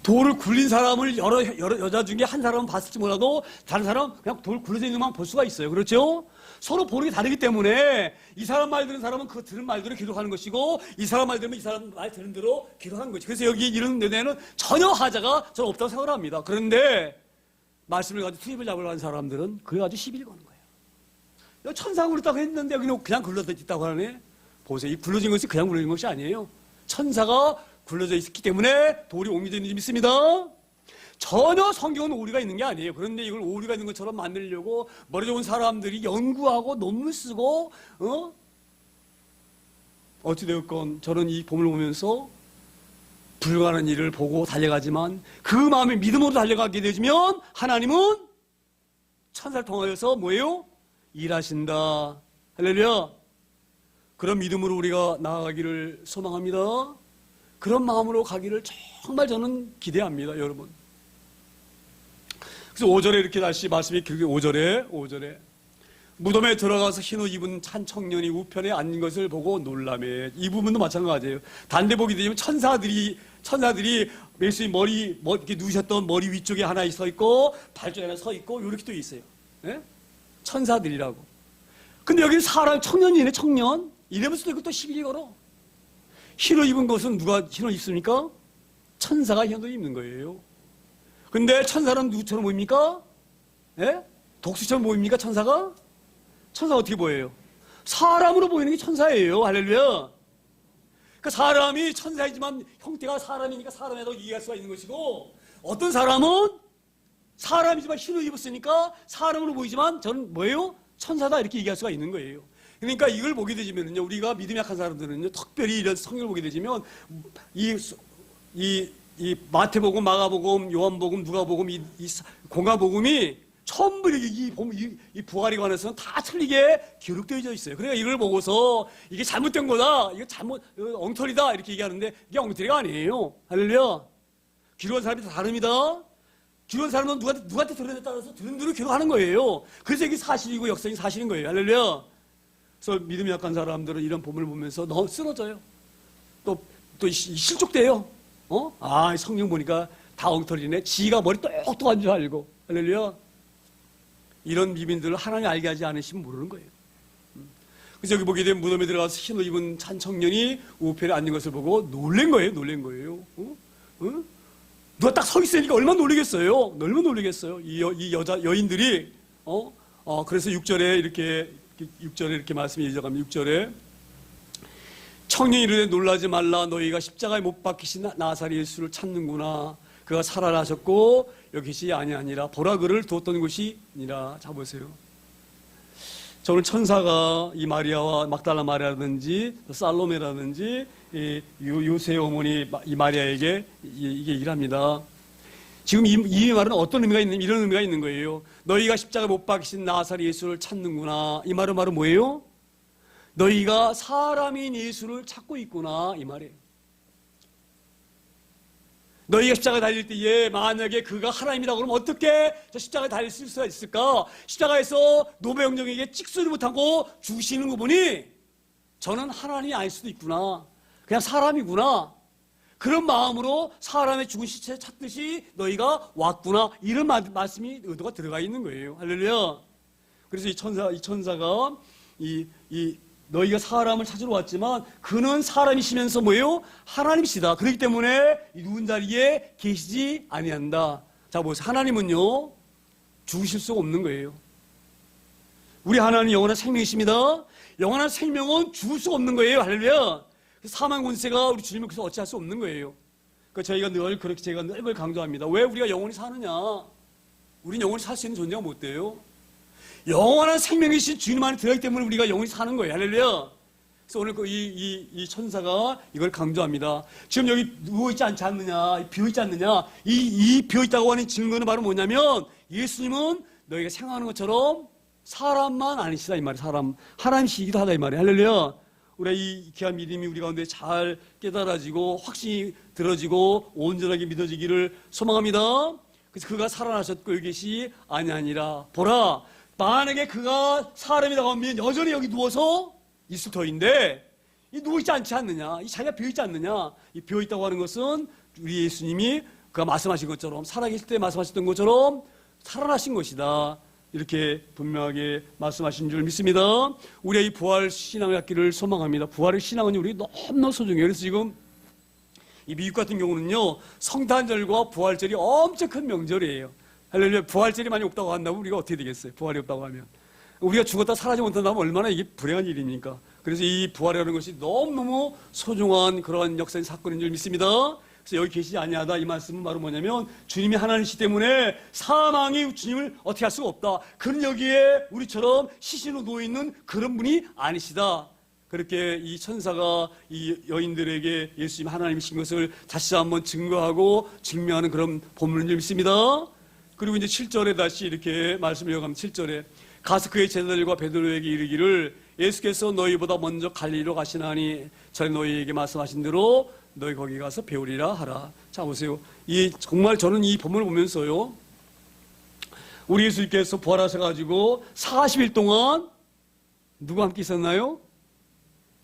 돌을 굴린 사람을 여러 여자 중에 한 사람은 봤을지 몰라도 다른 사람은 그냥 돌 굴러져 있는 것만 볼 수가 있어요. 그렇죠? 서로 보는 게 다르기 때문에 이 사람 말 들은 사람은 그 들은 말대로 기록하는 것이고 이 사람 말 들으면 이 사람 말 들은 대로 기록하는 거죠. 그래서 여기 이런 데에는 전혀 하자가 저는 없다고 생각을 합니다. 그런데 말씀을 가지고 투입을 잡으려고 하는 사람들은 그래 가지고 시비를 거는 거예요. 천사가 굴렀다고 했는데 여기는 그냥 굴러져 있다고 하네. 보세요. 이 굴러진 것이 그냥 굴러진 것이 아니에요. 천사가 굴러져 있기 때문에 돌이 옮겨져 있는지 믿습니다. 전혀 성경은 오류가 있는 게 아니에요. 그런데 이걸 오류가 있는 것처럼 만들려고 머리 좋은 사람들이 연구하고 논문 쓰고 어찌되었건 저는 이 본문을 보면서 불가능한 일을 보고 달려가지만 그 마음에 믿음으로 달려가게 되면 하나님은 천사를 통하여서 뭐예요? 일하신다. 할렐루야. 그런 믿음으로 우리가 나아가기를 소망합니다. 그런 마음으로 가기를 정말 저는 기대합니다, 여러분. 그래서 5절에 이렇게 다시 말씀이 길게 5절에 무덤에 들어가서 흰옷 입은 한 청년이 우편에 앉은 것을 보고 놀라매. 이 부분도 마찬가지예요. 단대 보게 되면 천사들이 예수님 머리 이렇게 누우셨던 머리 위쪽에 하나 서 있고 발 쪽에 하나 서 있고 이렇게 또 있어요. 네? 천사들이라고. 근데 여기는 사람 청년이네, 청년. 이러면서도 이거 또 시비 걸어. 흰옷 입은 것은 누가 흰옷 입습니까? 천사가 흰옷 입는 거예요. 근데 천사는 누구처럼 보입니까? 예? 독수처럼 보입니까? 천사가? 천사가 어떻게 보여요? 사람으로 보이는 게 천사예요. 할렐루야. 그러니까 사람이 천사이지만 형태가 사람이니까 사람이라고 이해할 수가 있는 것이고, 어떤 사람은 사람이지만 흰옷 입었으니까 사람으로 보이지만 저는 뭐예요? 천사다 이렇게 얘기할 수가 있는 거예요. 그러니까 이걸 보게 되지면요, 우리가 믿음이 약한 사람들은요, 특별히 이런 성경을 보게 되지면 이 마태복음, 마가복음, 요한복음, 누가복음, 이 공가복음이 전부 이 부활에 관해서는 다 틀리게 기록되어 있어요. 그러니까 이걸 보고서 이게 잘못된 거다, 이거 엉터리다 이렇게 얘기하는데 이게 엉터리가 아니에요. 할렐루야. 기록한 사람이 다 다릅니다. 기록한 사람은 누구한테 들었냐에 따라서 들은 대로 기록하는 거예요. 그래서 이게 사실이고 역사적인 사실인 거예요. 할렐루야. 그래서 믿음이 약한 사람들은 이런 본문을 보면서 너무 쓰러져요. 또 실족돼요. 성경 보니까 다 엉터리네. 지가 머리 똑똑한 줄 알고. 할렐루야. 이런 비빈들을 하나님 알게 하지 않으시면 모르는 거예요. 그래서 여기 보게 되면 무덤에 들어가서 흰옷 입은 한 청년이 우편에 앉는 것을 보고 놀란 거예요. 누가 딱 서 있으니까 얼마나 놀라겠어요. 얼마나 놀라겠어요. 이 여인들이 그래서 6절에 이렇게 말씀이 이어갑니다. 6절에 청년이 이르되 놀라지 말라. 너희가 십자가에 못 박히신 나사렛 예수를 찾는구나. 그가 살아나셨고 여기 계시지 아니하니라. 보라 그를 두었던 곳이니라. 자 보세요. 저는 천사가 이 마리아와 막달라 마리아라든지 살로메라든지 요새 어머니 이 마리아에게 이게 일합니다. 지금 이 말은 어떤 의미가 있는, 이런 의미가 있는 거예요. 너희가 십자가에 못 박히신 나사렛 예수를 찾는구나. 이 말은 뭐예요? 너희가 사람인 예수를 찾고 있구나, 이 말이에요. 너희가 십자가에 달릴 때에 만약에 그가 하나님이라고 그러면 어떻게 저 십자가에 달릴 수가 있을까? 십자가에서 노배영정에게 찍소리 못하고 죽으시는 거 보니 저는 하나님이 아닐 수도 있구나. 그냥 사람이구나. 그런 마음으로 사람의 죽은 시체 찾듯이 너희가 왔구나. 이런 말씀이 의도가 들어가 있는 거예요. 할렐루야. 그래서 이 천사가 너희가 사람을 찾으러 왔지만 그는 사람이시면서 뭐예요? 하나님이시다. 그렇기 때문에 이 누운 자리에 계시지 아니한다. 자 보세요. 하나님은요 죽으실 수가 없는 거예요. 우리 하나님 영원한 생명이십니다. 영원한 생명은 죽을 수가 없는 거예요. 할렐루야. 사망 권세가 우리 주님을 그래서 어찌할 수 없는 거예요. 그러니까 제가 늘 그걸 강조합니다. 왜 우리가 영원히 사느냐? 우리는 영원히 살 수 있는 존재가 못 돼요. 영원한 생명이신 주님 안에 들어있기 때문에 우리가 영원히 사는 거예요. 할렐루야. 그래서 오늘 이 천사가 이걸 강조합니다. 지금 여기 누워있지 않느냐, 비어있지 않느냐, 이 비어있다고 하는 증거는 바로 뭐냐면 예수님은 너희가 생각하는 것처럼 사람만 아니시다 이 말이에요. 사람 하나님이시기도 하다 이 말이에요. 할렐루야. 우리가 이 귀한 믿음이 우리 가운데 잘 깨달아지고 확신이 들어지고 온전하게 믿어지기를 소망합니다. 그래서 그가 살아나셨고 여기 계시 아니하니라. 보라, 만약에 그가 사람이라고 하면 여전히 여기 누워서 있을 터인데 이 누워있지 않지 않느냐, 이 자기가 비어있지 않느냐. 이 비어있다고 하는 것은 우리 예수님이 그가 말씀하신 것처럼, 살아계실 때 말씀하셨던 것처럼 살아나신 것이다, 이렇게 분명하게 말씀하신 줄 믿습니다. 우리가 이 부활 신앙을 갖기를 소망합니다. 부활의 신앙은 우리 너무너무 소중해요. 그래서 지금 이 미국 같은 경우는요, 성탄절과 부활절이 엄청 큰 명절이에요. 할렐루야. 부활절이 많이 없다고 한다면 우리가 어떻게 되겠어요? 부활이 없다고 하면 우리가 죽었다 사라지지 못한다면 얼마나 이게 불행한 일입니까? 그래서 이 부활이라는 것이 너무너무 소중한 그러한 역사의 사건인 줄 믿습니다. 그래서 여기 계시지 아니하다, 이 말씀은 바로 뭐냐면 주님이 하나님이시기 때문에 사망이 주님을 어떻게 할 수가 없다. 그는 여기에 우리처럼 시신으로 누워있는 그런 분이 아니시다. 그렇게 이 천사가 이 여인들에게 예수님 하나님이신 것을 다시 한번 증거하고 증명하는 그런 본문인 줄 믿습니다. 그리고 이제 7절에 다시 이렇게 말씀을 이어가면 7절에 가서 그의 제자들과 베드로에게 이르기를 예수께서 너희보다 먼저 갈릴리로 가시나니 전에 너희에게 말씀하신 대로 너희 거기 가서 배우리라 하라. 자, 보세요. 정말 저는 이 본문을 보면서요, 우리 예수님께서 부활하셔가지고 40일 동안 누가 함께 있었나요?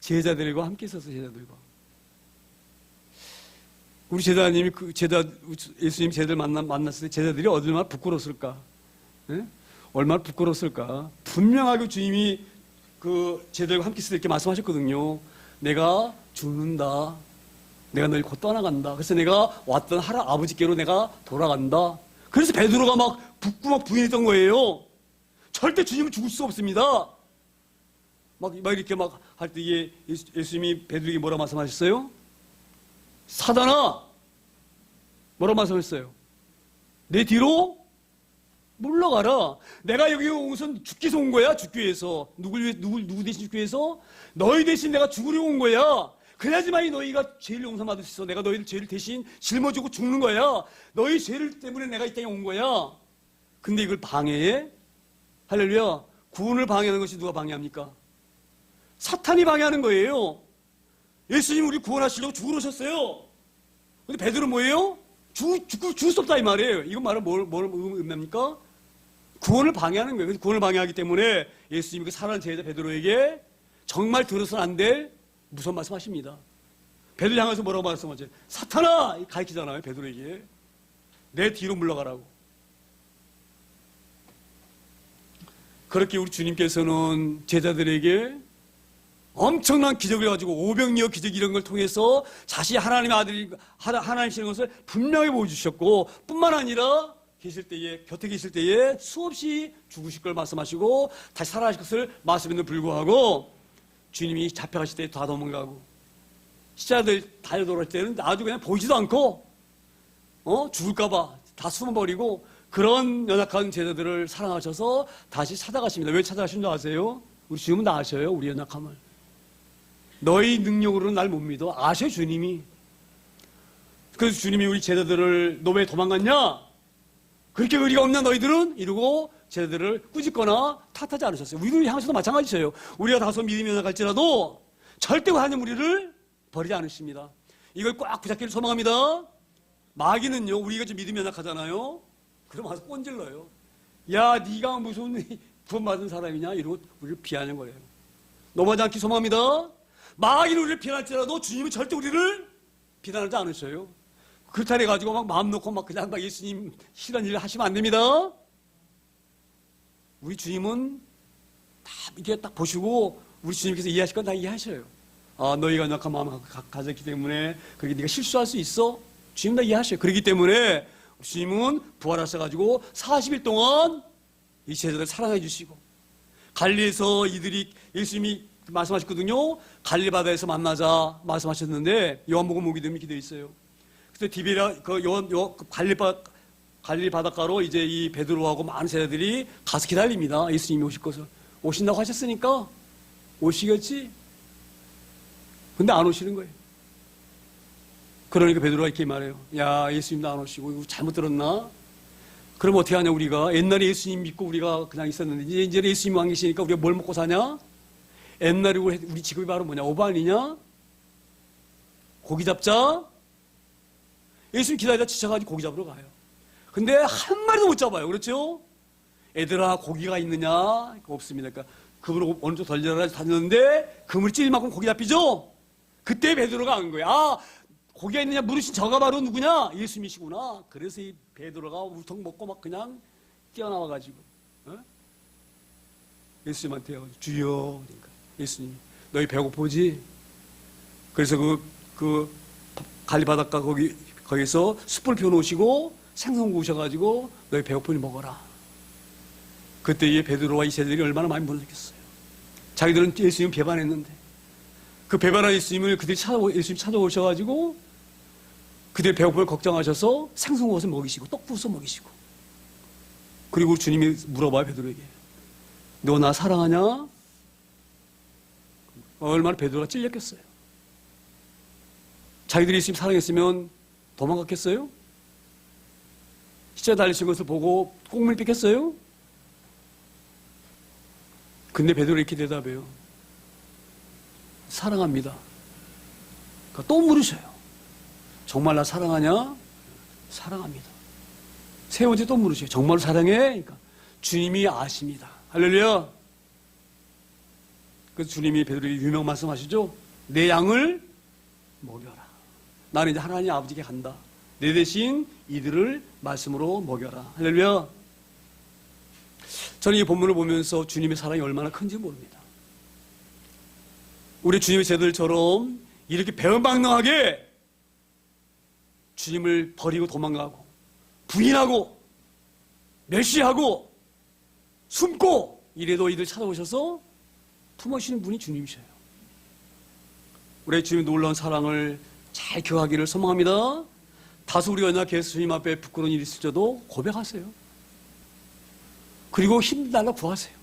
제자들과 함께 있었어요. 제자들과. 우리 제자님이 예수님 제자들 만났을 때 제자들이 얼마나 부끄러웠을까? 네? 얼마나 부끄러웠을까? 분명하게 주님이 그 제자들과 함께 있을 때 이렇게 말씀하셨거든요. 내가 죽는다. 내가 너희 곧 떠나간다. 그래서 내가 왔던 아버지께로 내가 돌아간다. 그래서 베드로가 막 붙고 막 부인했던 거예요. 절대 주님은 죽을 수 없습니다. 막 이렇게 막 할 때 예수님이 베드로에게 뭐라 말씀하셨어요? 사단아! 뭐라 말씀하셨어요? 내 뒤로 물러가라. 내가 여기 온 것은 죽기 위해서 온 거야. 죽기 위해서. 누구 대신 죽기 위해서? 너희 대신 내가 죽으려고 온 거야. 그래야지만이 너희가 죄를 용서받을 수 있어. 내가 너희들 죄를 대신 짊어지고 죽는 거야. 너희 죄를 때문에 내가 이 땅에 온 거야. 근데 이걸 방해해? 할렐루야. 구원을 방해하는 것이 누가 방해합니까? 사탄이 방해하는 거예요. 예수님 우리 구원하시려고 죽으러 오셨어요. 근데 베드로 뭐예요? 죽을 수 없다 이 말이에요. 이건 말은 뭘 의미합니까? 구원을 방해하는 거예요. 구원을 방해하기 때문에 예수님이 그 사랑하는 제자 베드로에게 정말 들어서는 안 될 무서운 말씀하십니다. 베드로 향해서 뭐라고 말씀하죠? 사탄아! 가르치잖아요. 베드로에게. 내 뒤로 물러가라고. 그렇게 우리 주님께서는 제자들에게 엄청난 기적을 가지고 오병이어 기적 이런 걸 통해서 자신이 하나님의 아들이 하나님이시는 것을 분명히 보여주셨고, 뿐만 아니라 곁에 계실 때에 수없이 죽으실 걸 말씀하시고 다시 살아나실 것을 말씀했는데 불구하고 주님이 잡혀가실 때 다 도망가고 시자들 달려돌아갈 때는 아주 그냥 보이지도 않고 죽을까봐 다 숨어버리고 그런 연약한 제자들을 사랑하셔서 다시 찾아가십니다. 왜 찾아가신 줄 아세요? 우리 주님은 다 아셔요. 우리 연약함을. 너희 능력으로는 날 못 믿어. 아셔요, 주님이. 그래서 주님이 우리 제자들을 너 왜 도망갔냐? 그렇게 의리가 없냐 너희들은? 이러고 제자들을 꾸짖거나 탓하지 않으셨어요. 우리를 향해서도 마찬가지예요. 우리가 다소 믿음이 연약할지라도 절대 하나님 우리를 버리지 않으십니다. 이걸 꽉 붙잡기를 소망합니다. 마귀는요, 우리가 좀 믿음이 연약하잖아요. 그럼 와서 꼰질러요. 야, 네가 무슨 구원받은 사람이냐? 이러고 우리를 비하는 거예요. 넘어가지 않기 소망합니다. 마귀는 우리를 비난할지라도 주님은 절대 우리를 비난하지 않으셔요. 그렇다 해가지고 막 마음 놓고 막 그냥 막 예수님 싫은 일을 하시면 안 됩니다. 우리 주님은 다 이렇게 딱 보시고 우리 주님께서 이해하실 건 다 이해하셔요. 아, 너희가 연약한 마음을 가졌기 때문에 그렇게 네가 실수할 수 있어? 주님 다 이해하셔요. 그렇기 때문에 주님은 부활하셔가지고 40일 동안 이 제자들을 사랑해 주시고 갈릴리에서 이들이 예수님이 말씀하셨거든요. 갈릴리 바다에서 만나자 말씀하셨는데 요한복음 보게 되면 기대어 있어요. 그래서 디베랴 갈릴리 바닷가로 이제 이 베드로하고 많은 제자들이 가서 기다립니다. 예수님이 오실 것을. 오신다고 하셨으니까 오시겠지. 근데 안 오시는 거예요. 그러니까 베드로가 이렇게 말해요. 야, 예수님도 안 오시고 이거 잘못 들었나? 그럼 어떻게 하냐, 우리가? 옛날에 예수님 믿고 우리가 그냥 있었는데, 이제 예수님 안 계시니까 우리가 뭘 먹고 사냐? 옛날에 우리 직업이 바로 뭐냐? 어부 아니냐? 고기 잡자? 예수님 기다리다 지쳐가지고 고기 잡으러 가요. 근데 한 마리도 못 잡아요. 그렇죠? 애들아, 고기가 있느냐? 없습니다. 그러니까 그분을 어느 쪽 덜려라 다녔는데 그물이 찔릴 만큼 고기 잡히죠? 그때 베드로가 안 거예요. 아, 고기가 있느냐 물으신 저가 바로 누구냐? 예수님이시구나. 그래서 이 베드로가 우통 먹고 막 그냥 뛰어나와가지고 예수님한테 주여, 그러니까 예수님 너희 배고프지? 그래서 그 갈리 바닷가 거기서 숯불 펴놓으시고 생선 구우셔가지고 너희 배고프니 먹어라. 그때 이 베드로와 이 제자들이 얼마나 많이 무너졌겠어요. 자기들은 예수님 배반했는데 그 배반한 예수님을 그들이 예수님 찾아오셔가지고 그들의 배고픔을 걱정하셔서 생선 구워서 먹이시고 떡 구워서 먹이시고, 그리고 주님이 물어봐요, 베드로에게. 너 나 사랑하냐? 얼마나 베드로가 찔렸겠어요. 자기들이 예수님 사랑했으면 도망갔겠어요? 십자가 달리신 것을 보고 꽁물 삐겠어요? 근데 베드로 이렇게 대답해요. 사랑합니다. 그러니까 또 물으셔요. 정말 나 사랑하냐? 사랑합니다. 세 번째 또 물으셔요. 정말 사랑해? 그러니까 주님이 아십니다. 할렐루야. 그래서 주님이 베드로에게 유명 말씀하시죠. 내 양을 먹여라. 나는 이제 하나님 아버지께 간다. 내 대신 이들을 말씀으로 먹여라. 할렐루야. 저는 이 본문을 보면서 주님의 사랑이 얼마나 큰지 모릅니다. 우리 주님의 제자들처럼 이렇게 배은망덕하게 주님을 버리고 도망가고 부인하고 멸시하고 숨고 이래도 이들 찾아오셔서 품으시는 분이 주님이셔요. 우리 주님의 놀라운 사랑을 잘 기억하기를 소망합니다. 다소 우리가 연약해 예수님 앞에 부끄러운 일이 있을지라도 고백하세요. 그리고 힘달라 구하세요.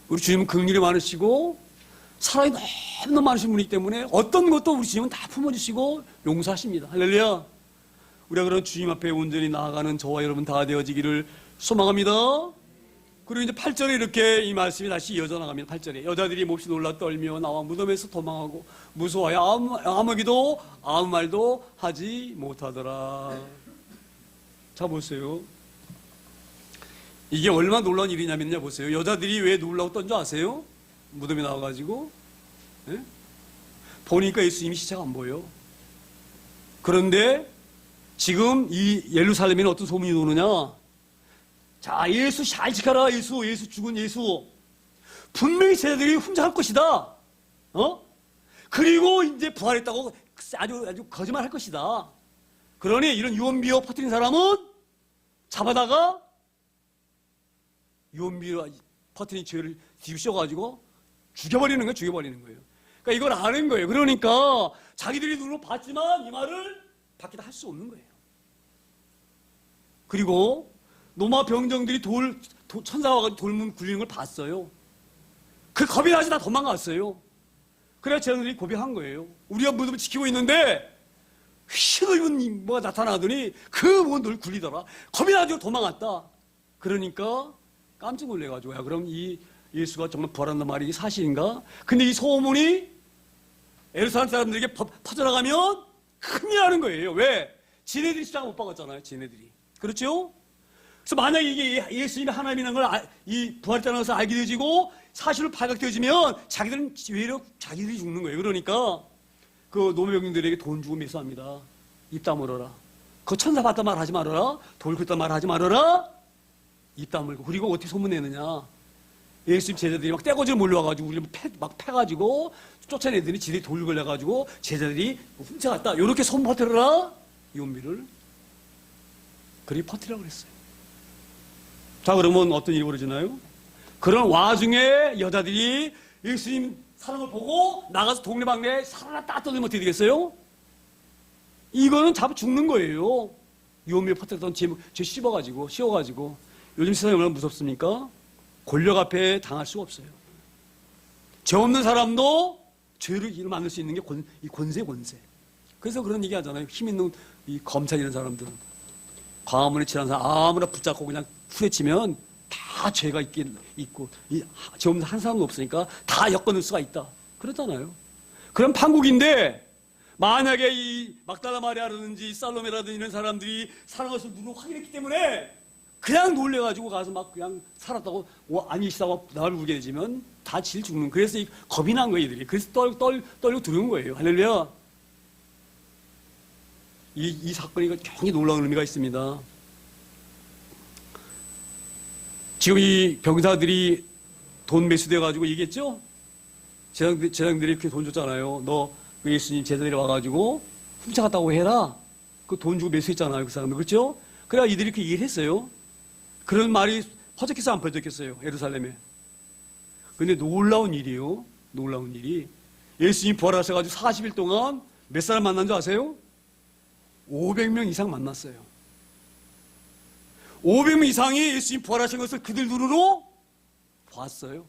우리 주님은 긍휼이 많으시고 사랑이 너무 많으신 분이기 때문에 어떤 것도 우리 주님은 다 품어주시고 용서하십니다. 할렐루야. 우리가 그런 주님 앞에 온전히 나아가는 저와 여러분 다 되어지기를 소망합니다. 그리고 이제 8절에 이렇게 이 말씀이 다시 이어져 나갑니다. 8절에 여자들이 몹시 놀라 떨며 나와 무덤에서 도망하고 무서워하여 아무기도 아무 말도 하지 못하더라. 자, 보세요. 이게 얼마나 놀라운 일이냐면요, 보세요. 여자들이 왜 놀라고 떤 줄 아세요? 무덤에 나와가지고 보니까 예수님이 시체가 안 보여. 그런데 지금 이 예루살렘에는 어떤 소문이 도느냐? 자, 예수 잘 지켜라. 예수 죽은 예수. 분명히 제자들이 훔쳐갈 것이다. 그리고 이제 부활했다고 아주 거짓말 할 것이다. 그러니 이런 유언비어 퍼뜨린 사람은 잡아다가 유언비어 퍼뜨린 죄를 뒤집어가지고 죽여버리는 거예요. 그러니까 이걸 아는 거예요. 그러니까 자기들이 눈으로 봤지만 이 말을 밖에다 할 수 없는 거예요. 그리고 노마 병정들이 천사가 와가지고 돌문 굴리는 걸 봤어요. 그 겁이 나서 다 도망갔어요. 그래서 제자들이 고백한 거예요. 우리가 무덤을 지키고 있는데 휘넓은 뭐가 나타나더니 그 문을 굴리더라. 겁이 나서 도망갔다. 그러니까 깜짝 놀래가지고, 야, 그럼 이 예수가 정말 부활한단 말이 사실인가? 근데 이 소문이 예루살렘 사람들에게 퍼져나가면 큰일 나는 거예요. 왜? 지네들이 시작을 못 박았잖아요. 지네들이. 그렇죠? 그래서 만약에 이게 예수님이 하나님이라는 걸 이 부활했다는 것을 알게 되어지고 사실로 발각되어지면 자기들은 외려 자기들이 죽는 거예요. 그러니까 그 노매병들에게 돈 주고 매수합니다. 입 다물어라. 그 천사 봤단 말 하지 말아라. 돌 긁단 말 하지 말아라. 입 다물고. 그리고 어떻게 소문내느냐? 예수님 제자들이 막 떼거지로 몰려와가지고 우리 막 패가지고 쫓아내더니 지들이 돌 걸려가지고 제자들이 훔쳐갔다. 이렇게 소문 퍼뜨려라. 유언비를. 그리 퍼뜨리라고 그랬어요. 자, 그러면 어떤 일이 벌어지나요? 그런 와중에 여자들이 예수님 사랑을 보고 나가서 동네방네에 살아나 딱 떠들면 어떻게 되겠어요? 이거는 잡아 죽는 거예요. 유언비를 퍼뜨렸던 죄 씌워가지고. 요즘 세상이 얼마나 무섭습니까? 권력 앞에 당할 수가 없어요. 죄 없는 사람도 죄를 만들 수 있는 게 권세. 그래서 그런 얘기 하잖아요. 힘 있는 이 검찰 이런 사람들은 광화문에 지나는 사람 아무나 붙잡고 그냥 후려치면 다 죄가 있고, 죄 없는 한 사람도 없으니까 다 엮어놓을 수가 있다. 그렇잖아요. 그럼 판국인데, 만약에 이 막달라 마리아라든지 살로메라든지 이런 사람들이 살아가서 눈을 확인했기 때문에 그냥 놀래가지고 가서 막 그냥 살았다고 아니시다고 나를 울게 되지면 다 질 죽는. 그래서 겁이 난 거예요, 이들이. 그래서 떨고 두려운 거예요. 할렐루야. 이 사건이 굉장히 놀라운 의미가 있습니다. 지금 이 병사들이 돈 매수돼가지고 얘기했죠? 제장들이 이렇게 돈 줬잖아요. 너 예수님 제자들이 와가지고 훔쳐갔다고 해라. 그 돈 주고 매수했잖아요. 그 사람들. 그렇죠? 그래야 이들이 이렇게 얘기를 했어요. 그런 말이 퍼졌겠어요? 안 퍼졌겠어요? 예루살렘에. 근데 놀라운 일이요. 놀라운 일이. 예수님 부활하셔가지고 40일 동안 몇 사람 만난 줄 아세요? 500명 이상 만났어요. 500명 이상이 예수님 부활하신 것을 그들 눈으로 봤어요.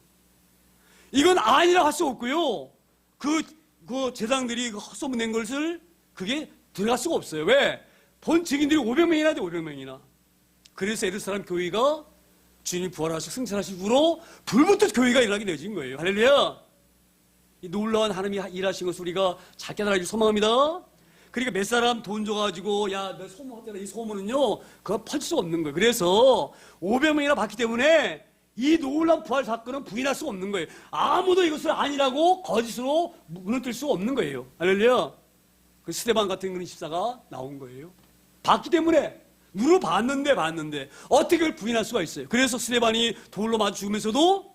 이건 아니라 할 수 없고요. 그 제장들이 헛소문낸 것을 그게 들어갈 수가 없어요. 왜? 본 증인들이 500명이나 돼, 500명이나. 그래서 예루살렘 교회가 주님이 부활하시고 승천하신 후로 불붙은 교회가 일어나게 되어진 거예요. 할렐루야. 이 놀라운 하나님이 일하신 것을 우리가 잘 깨달아주길 소망합니다. 그러니까 몇 사람 돈 줘가지고 야, 너 소문했잖아. 이 소문은요, 그거 퍼질 수가 없는 거예요. 그래서 500명이나 봤기 때문에 이 놀라운 부활 사건은 부인할 수가 없는 거예요. 아무도 이것을 아니라고 거짓으로 무너뜨릴 수가 없는 거예요. 할렐루야. 그 스데반 같은 그런 집사가 나온 거예요. 봤기 때문에 눈으로 봤는데 어떻게 그걸 부인할 수가 있어요. 그래서 스데반이 돌로 맞아 죽으면서도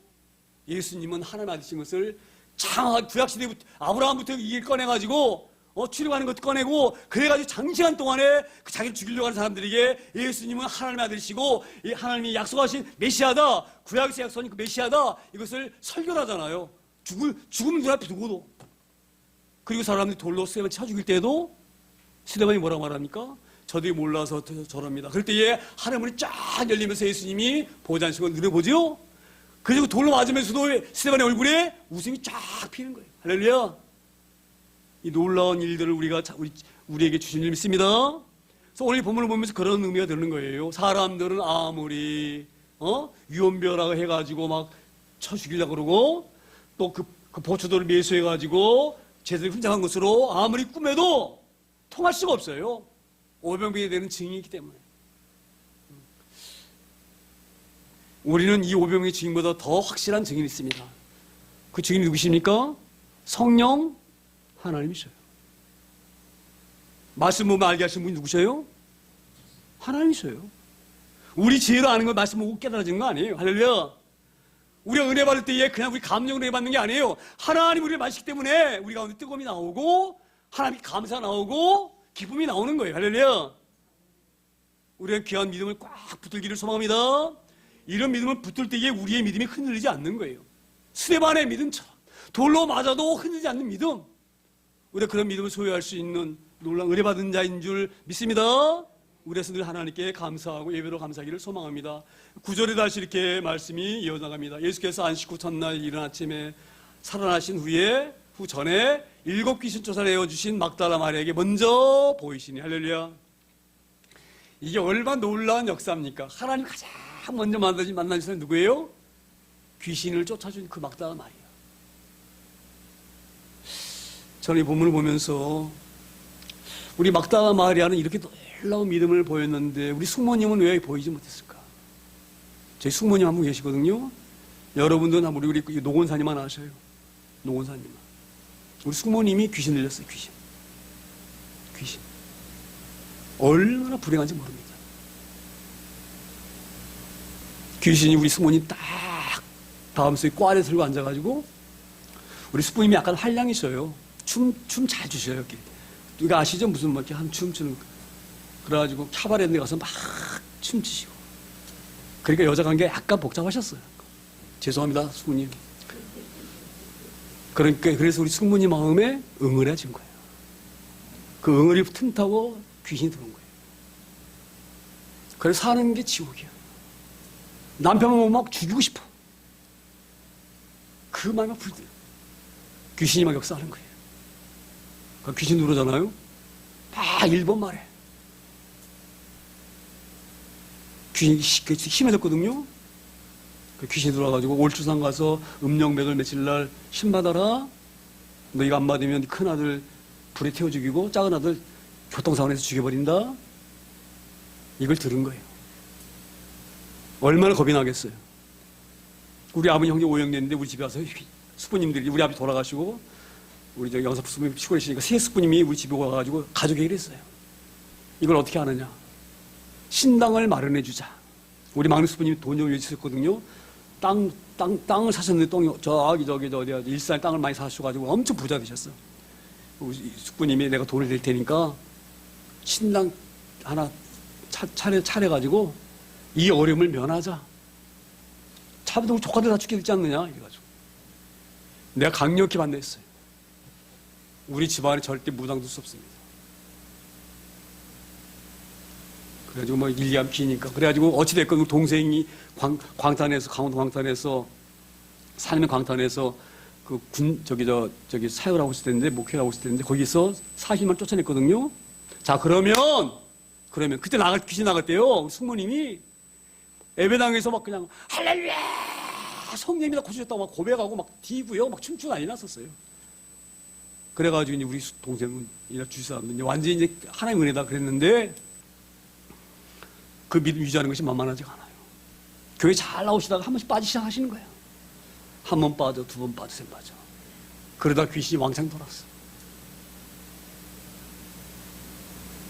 예수님은 하나님 아들이신 것을 장하게 구약시대 아브라함부터 이길 꺼내가지고 출입하는 것도 꺼내고 그래가지고 장시간 동안에 그 자기를 죽이려고 하는 사람들에게 예수님은 하나님의 아들이시고 하나님이 약속하신 메시아다, 구약에서 약속하신 그 메시아다, 이것을 설교를 하잖아요. 죽음 눈앞에 두고도. 그리고 사람들이 돌로 스데반 쳐 죽일 때도 스데반이 뭐라고 말합니까? 저들이 몰라서 저럽니다. 그럴 때에 하늘문이 쫙 열리면서 예수님이 보지 않으시고 눈여보죠. 그리고 돌로 맞으면서도 스데반의 얼굴에 웃음이 쫙 피는 거예요. 할렐루야. 이 놀라운 일들을 우리에게 주신 줄 믿습니다. 그래서 오늘 이 본문을 보면서 그런 의미가 드는 거예요. 사람들은 아무리 유언벼라고 해가지고 막 쳐 죽이려고 그러고 또 그 보초도를 매수해가지고 제자들이 훔쳐간 것으로 아무리 꿈에도 통할 수가 없어요. 500명이 되는 증인이 있기 때문에. 우리는 이 500명의 증인보다 더 확실한 증인이 있습니다. 그 증인이 누구십니까? 성령 하나님이셔요. 말씀 보면 알게 하신 분이 누구셔요? 하나님이셔요. 우리 지혜로 아는 걸 말씀 보고 깨달아지는 거 아니에요. 할렐루야. 우리가 은혜 받을 때에 그냥 우리 감정으로 은혜 받는 게 아니에요. 하나님 우리를 마시기 때문에 우리 가운데 뜨거움이 나오고 하나님 감사가 나오고 기쁨이 나오는 거예요. 할렐루야. 우리가 귀한 믿음을 꽉 붙들기를 소망합니다. 이런 믿음을 붙들 때에 우리의 믿음이 흔들리지 않는 거예요. 스데반의 믿음처럼 돌로 맞아도 흔들리지 않는 믿음. 우리가 그런 믿음을 소유할 수 있는 놀라운 은혜받은 자인 줄 믿습니다. 우리에서 늘 하나님께 감사하고 예배로 감사하기를 소망합니다. 9절에 다시 이렇게 말씀이 이어나갑니다. 예수께서 안식 후 첫날 이른 아침에 살아나신 후 전에 7 귀신 쫓아내 내어주신 막달라 마리아에게 먼저 보이시니. 할렐루야. 이게 얼마나 놀라운 역사입니까? 하나님 가장 먼저 만나신 사람이 누구예요? 귀신을 쫓아준 그 막달라 마리아. 저는 이 본문을 보면서 우리 막달라 마리아는 이렇게 놀라운 믿음을 보였는데 우리 숙모님은 왜 보이지 못했을까? 저희 숙모님 한 분 계시거든요. 여러분들은 우리 노건사님만 아셔요. 노건사님만. 우리 숙모님이 귀신 들렸어요. 귀신. 얼마나 불행한지 모릅니다. 귀신이 우리 숙모님 딱 다음 속에 꽈를 들고 앉아가지고 우리 숙모님이 약간 한량이셔요. 춤 잘 추셔요. 이렇게. 누가 아시죠? 무슨 뭐 이렇게 한 춤추는 거. 그래가지고 카바레 데 가서 막 춤추시고. 그러니까 여자 관계가 약간 복잡하셨어요. 죄송합니다, 숙모님. 그러니까 그래서 우리 숙모님 마음에 응어해진 거예요. 그 응어리 틈타고 귀신이 들어온 거예요. 그래서 사는 게 지옥이야. 남편만 보면 막 죽이고 싶어. 그 마음에 불들어. 귀신이 막 역사하는 거예요. 그 귀신 누르잖아요. 막 1번 말해. 귀신이 심해졌거든요. 그 귀신이 들어와가지고 올주상 가서 음력 몇월 며칠 날 신 받아라. 너희가 안 받으면 큰 아들 불에 태워 죽이고 작은 아들 교통사고에서 죽여버린다. 이걸 들은 거예요. 얼마나 겁이 나겠어요. 우리 아버지 형제 오형제인데 우리 집에 와서 숙부님들이 우리 아버지 돌아가시고 우리 저 영사 숙부님 시골에 있으니까 세 숙부님이 우리 집에 와가지고 가족 얘기를 했어요. 이걸 어떻게 하느냐. 신당을 마련해 주자. 우리 막내 숙부님이 돈이 있었거든요. 땅을 사셨는데 저기 어디야 일산 땅을 많이 사셔가지고 엄청 부자 되셨어. 우리 숙부님이 내가 돈을 낼 테니까 신당 하나 차려가지고 이 어려움을 면하자. 차비도 조카들 다 죽게 되지 않느냐 이래가지고 내가 강력히 반대했어요. 우리 집안에 절대 무당둘 수 없습니다. 그래가지고 뭐 일리하면 기니까 그래가지고 어찌됐건 동생이 광탄에서 강원도 광탄에서 산면 광탄에서 그 저기 사역을 하고 있을 텐데 목회를 하고 있을 텐데 거기서 40만 쫓아냈거든요. 자 그러면 그때 귀신 나갔대요. 숙모님이 예배당에서 막 그냥 할렐루야 성령님이다 고치셨다고 막 고백하고 막 디고요 막 춤추고 난리 났었어요. 그래가지고 이제 우리 동생은 주사는 완전히 이제 하나님의 은혜다 그랬는데 그 믿음 유지하는 것이 만만하지가 않아요. 교회 잘 나오시다가 한 번씩 빠지기 시작하시는 거예요. 한 번 빠져, 두 번 빠져, 세 번 빠져. 그러다 귀신이 왕창 돌았어.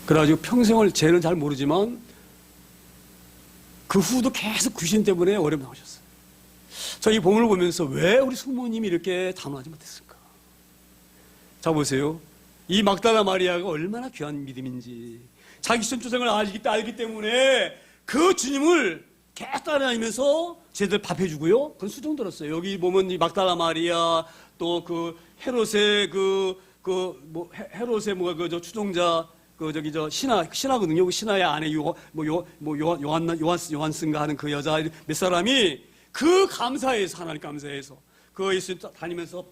그래가지고 평생을 쟤는 잘 모르지만 그 후도 계속 귀신 때문에 어려움 나오셨어요. 저 이 본문을 보면서 왜 우리 숙모님이 이렇게 단호하지 못했을까? 자 보세요. 이 막달라 마리아가 얼마나 귀한 믿음인지 자기 신조생을 알기 때문에 그 주님을 계속 따라다니면서 쟤들 밥해주고요. 그런 수종 들었어요. 여기 보면 이 막달라 마리아 또 그 헤롯의 헤롯의 저 추종자 신하거든요. 그 신하의 아내 요한슨가 하는 그 여자 몇 사람이 그 감사해서 하나님 감사해서 그 예수 다니면서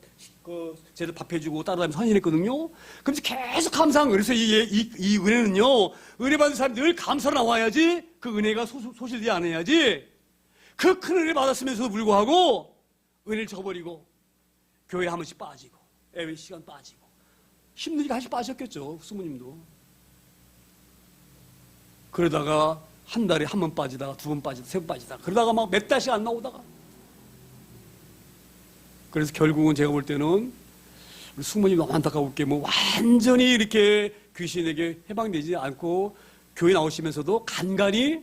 그 쟤들 밥해주고 따라다니면서 헌신했거든요. 그래서 계속 감사한 거예요. 그래서 이 은혜는요, 은혜 받은 사람이 늘 감사로 나와야지 그 은혜가 소실되지 않아야지 그 큰 은혜 받았으면서도 불구하고 은혜를 저버리고 교회 한 번씩 빠지고 예배 시간 빠지고 힘드니까 한씩 빠졌겠죠. 숙모님도. 그러다가 한 달에 한 번 빠지다가 두 번 빠지다가 세 번 빠지다가 그러다가 막 몇 달씩 안 나오다가 그래서 결국은 제가 볼 때는 우리 숙모님 너무 안타까웠게 뭐 완전히 이렇게 귀신에게 해방되지 않고 교회 나오시면서도 간간히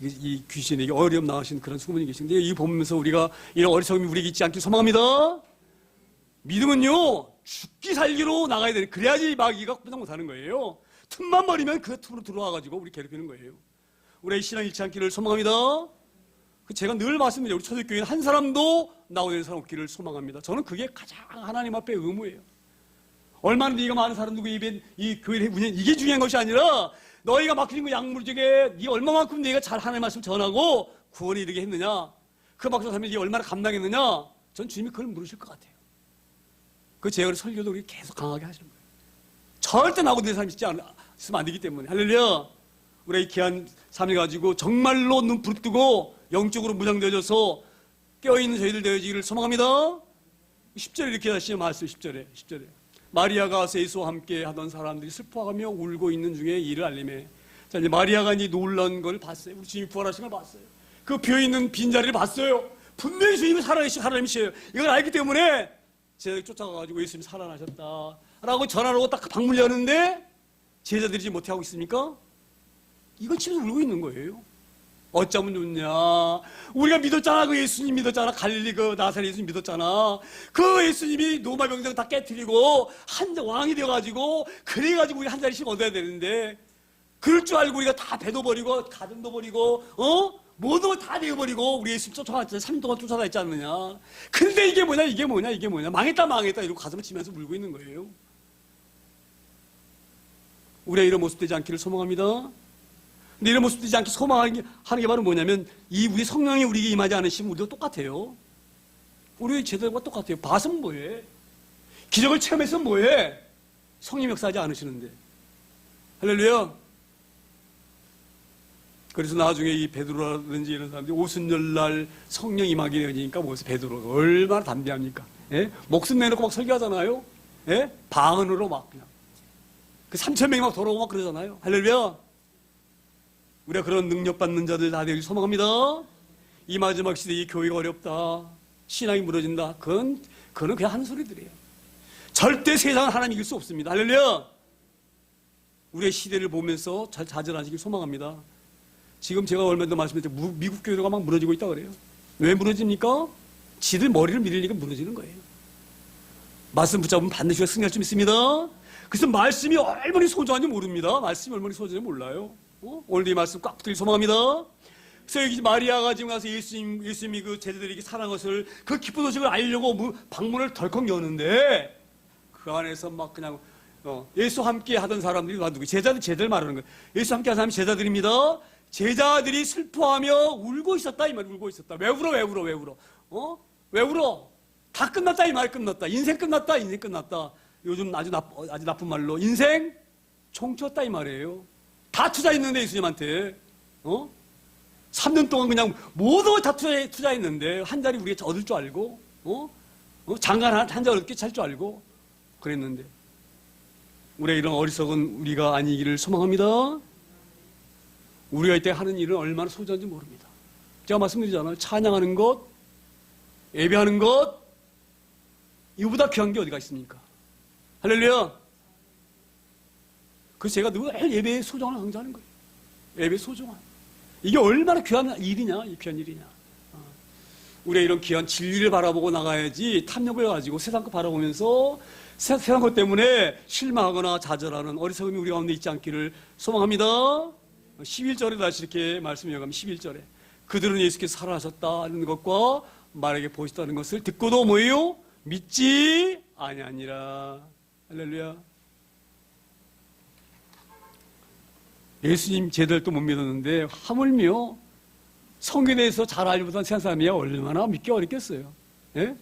이 귀신에게 어려움 나으신 그런 숙모님 계신데 이 보면서 우리가 이런 어리석음이 우리에게 있지 않길 소망합니다. 믿음은요 죽기 살기로 나가야 되는 그래야지 마귀가 꾸장 못하는 거예요. 틈만 버리면 그 틈으로 들어와가지고 우리 괴롭히는 거예요. 우리의 신앙 잃지 않기를 소망합니다. 제가 늘 말씀드려요. 우리 초대교회는 한 사람도 나오는 사람 없기를 소망합니다. 저는 그게 가장 하나님 앞에 의무예요. 얼마나 네가 많은 사람들과 이 교회를 운영 이게 중요한 것이 아니라 너희가 맡기는 그 약물 중에 네 얼마만큼 네가 잘 하나님의 말씀 전하고 구원에 이르게 했느냐 그 박수 하면 네 얼마나 감당했느냐 전 주님이 그걸 물으실 것 같아요. 그 제가 설교도 우리 계속 강하게 하시는 거예요. 절대 나하고 내 삶이 있으면 안 되기 때문에 할렐루야. 우리 귀한 삶을 가지고 정말로 눈 부릅뜨고 영적으로 무장되어져서 깨어있는 저희들 되어지기를 소망합니다. 10절에 이렇게 다시 말씀 10절에 마리아가 와서 예수와 함께 하던 사람들이 슬퍼하며 울고 있는 중에 이를 알림해. 자 이제 마리아가 이 놀란 걸 봤어요. 우리 주님이 부활하신 걸 봤어요. 그 비어있는 빈자리를 봤어요. 분명히 주님이 살아계신 하나님이시에요. 이걸 알기 때문에 제자들이 쫓아가가지고 예수님이 살아나셨다 라고 전하라고 딱 방문을 여는데 제자들이 못하고 있습니까? 이걸 치면서 울고 있는 거예요. 어쩌면 좋냐. 우리가 믿었잖아. 그 예수님 믿었잖아. 갈릴리 그 나사렛 예수님 믿었잖아. 그 예수님이 로마 병정 다 깨트리고 한 왕이 되어가지고 그래가지고 우리 한 자리씩 얻어야 되는데 그럴 줄 알고 우리가 다 배도 버리고 가정도 버리고 모든 걸 다 내어버리고 우리 예수님 쫓아갔잖아. 3년 동안 쫓아다녔지 않느냐. 근데 이게 뭐냐 망했다 이러고 가슴을 치면서 울고 있는 거예요. 우리가 이런 모습 되지 않기를 소망합니다. 근데 이런 모습 되지 않게 소망하는 게 바로 뭐냐면 우리 성령이 우리에게 임하지 않으시면 우리도 똑같아요. 우리 제자들과 똑같아요. 봐서는 뭐해? 기적을 체험해서 뭐해? 성령 역사하지 않으시는데. 할렐루야. 그래서 나중에 이 베드로라든지 이런 사람들이 오순절날 성령 임하게 되니까 뭐서 베드로가 얼마나 담대합니까? 예? 목숨 내놓고 막 설교하잖아요. 예? 방언으로 막 그냥 그 3,000명이 막 돌아오고 막 그러잖아요. 할렐루야. 우리가 그런 능력 받는 자들 다 되길 소망합니다. 이 마지막 시대에 이 교회가 어렵다, 신앙이 무너진다, 그거는 그냥 하는 소리들이에요. 절대 세상을 하나님 이길 수 없습니다. 할렐루야. 우리의 시대를 보면서 잘 자절하시길 소망합니다. 지금 제가 얼마 전에 말씀드렸죠. 미국 교회가 막 무너지고 있다 그래요. 왜 무너집니까? 지들 머리를 밀리니까 무너지는 거예요. 말씀 붙잡으면 반드시 승리할 줄 믿습니다. 그래서 말씀이 얼마나 소중한지 모릅니다. 말씀이 얼마나 소중한지 몰라요. 오늘도 이 말씀 꽉 붙길 소망합니다. 그래서 여기 마리아가 지금 가서 예수님이 그 제자들에게 사랑한 것을 그 기쁜 소식을 알려고 방문을 덜컥 여는데 그 안에서 막 그냥 예수 함께 하던 사람들이 누구? 제자들 말하는 거예요. 예수 함께 하는 사람이 제자들입니다. 제자들이 슬퍼하며 울고 있었다 이 말. 울고 있었다. 왜 울어? 왜 울어? 다 끝났다 이 말. 끝났다. 인생 끝났다. 인생 끝났다. 요즘 아주 나쁜 말로 인생 총쳤다 이 말이에요. 다 투자했는데 예수님한테 3년 동안 그냥 모두 다 투자했는데 한 자리 우리가 얻을 줄 알고 장관 한 자리 얻게 찰 줄 알고 그랬는데 우리가 이런 어리석은 우리가 아니기를 소망합니다. 우리가 이때 하는 일은 얼마나 소중한지 모릅니다. 제가 말씀드리잖아요. 찬양하는 것, 예배하는 것, 이거보다 귀한 게 어디가 있습니까? 할렐루야. 그래서 제가 늘 예배의 소중함을 강조하는 거예요. 예배의 소중함. 이게 얼마나 귀한 일이냐, 귀한 일이냐. 우리가 이런 귀한 진리를 바라보고 나가야지 탐욕을 가지고 세상 거 바라보면서 세상 것 때문에 실망하거나 좌절하는 어리석음이 우리 가운데 있지 않기를 소망합니다. 11절에 다시 이렇게 말씀을 이어가면 11절에 그들은 예수께서 살아나셨다는 것과 말에게 보셨다는 것을 듣고도 뭐예요? 믿지 아니하니라. 할렐루야. 예수님 제자들도 못 믿었는데 하물며 성경에 대해서 잘 알지 못한 세상 사람이야 얼마나 믿기 어렵겠어요. 예?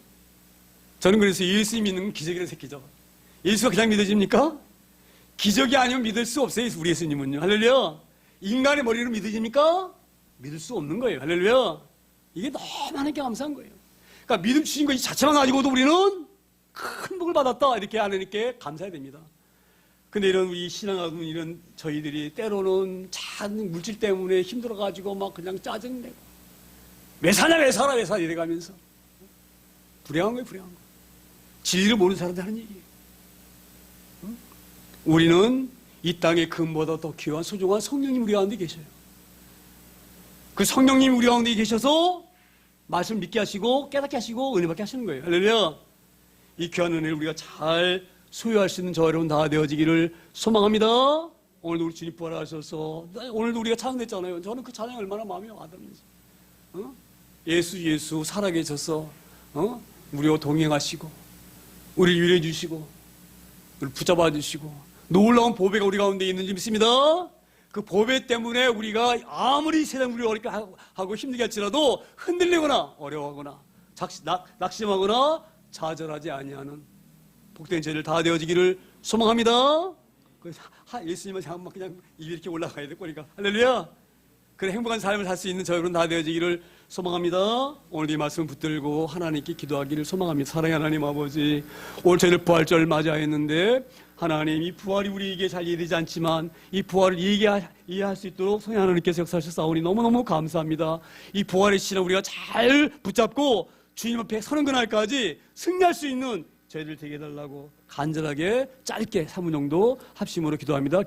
저는 그래서 예수님 믿는 건 기적이라는 새끼죠. 예수가 그냥 믿어집니까? 기적이 아니면 믿을 수 없어요. 우리 예수님은요. 할렐루야. 인간의 머리로 믿어집니까? 믿을 수 없는 거예요. 할렐루야. 이게 너무 하나님께 감사한 거예요. 그러니까 믿음 주신 것 자체만 가지고도 우리는 큰 복을 받았다 이렇게 하나님께 감사해야 됩니다. 근데 이런 우리 신앙하고 이런 저희들이 때로는 참 물질 때문에 힘들어가지고 막 그냥 짜증내고 왜 사냐 왜 살아 이래가면서 불행한 거예요. 불행한 거. 진리를 모르는 사람들 하는 얘기예요. 응? 우리는 이 땅의 금보다 더 귀한 소중한 성령님 우리 가운데 계셔요. 그 성령님 우리 가운데 계셔서 말씀 믿게 하시고 깨닫게 하시고 은혜 받게 하시는 거예요. 할렐루야. 이 귀한 은혜를 우리가 잘 소유할 수 있는 저 여러분 다 되어지기를 소망합니다. 오늘도 우리 주님 부활하셔서 오늘도 우리가 찬양했잖아요. 저는 그 찬양이 얼마나 마음에 와닿는지. 예수 살아계셔서 우리와 동행하시고 우리를 위로해 주시고 우리를 붙잡아 주시고 놀라운 보배가 우리 가운데 있는지 믿습니다. 그 보배 때문에 우리가 아무리 세상 우리 어렵게 하고 힘들게 할지라도 흔들리거나 어려워하거나 낙심하거나 좌절하지 아니하는 복된 죄를 다 되어지기를 소망합니다. 예수님은 잠깐만 그냥 입이 이렇게 올라가야 될 거니까 할렐루야. 그래 행복한 삶을 살 수 있는 저 여러분 다 되어지기를 소망합니다. 오늘 이 말씀 붙들고 하나님께 기도하기를 소망합니다. 사랑의 하나님 아버지, 오늘 저희들 부활절 맞이했는데 하나님 이 부활이 우리에게 잘 이해되지 않지만 이 부활을 이해할 수 있도록 성령 하나님께서 역사하셨사오니 너무너무 감사합니다. 이 부활의 신을 우리가 잘 붙잡고 주님 앞에 서는 그날까지 승리할 수 있는 저희들 되게 해달라고 간절하게 짧게 3분 정도 합심으로 기도합니다.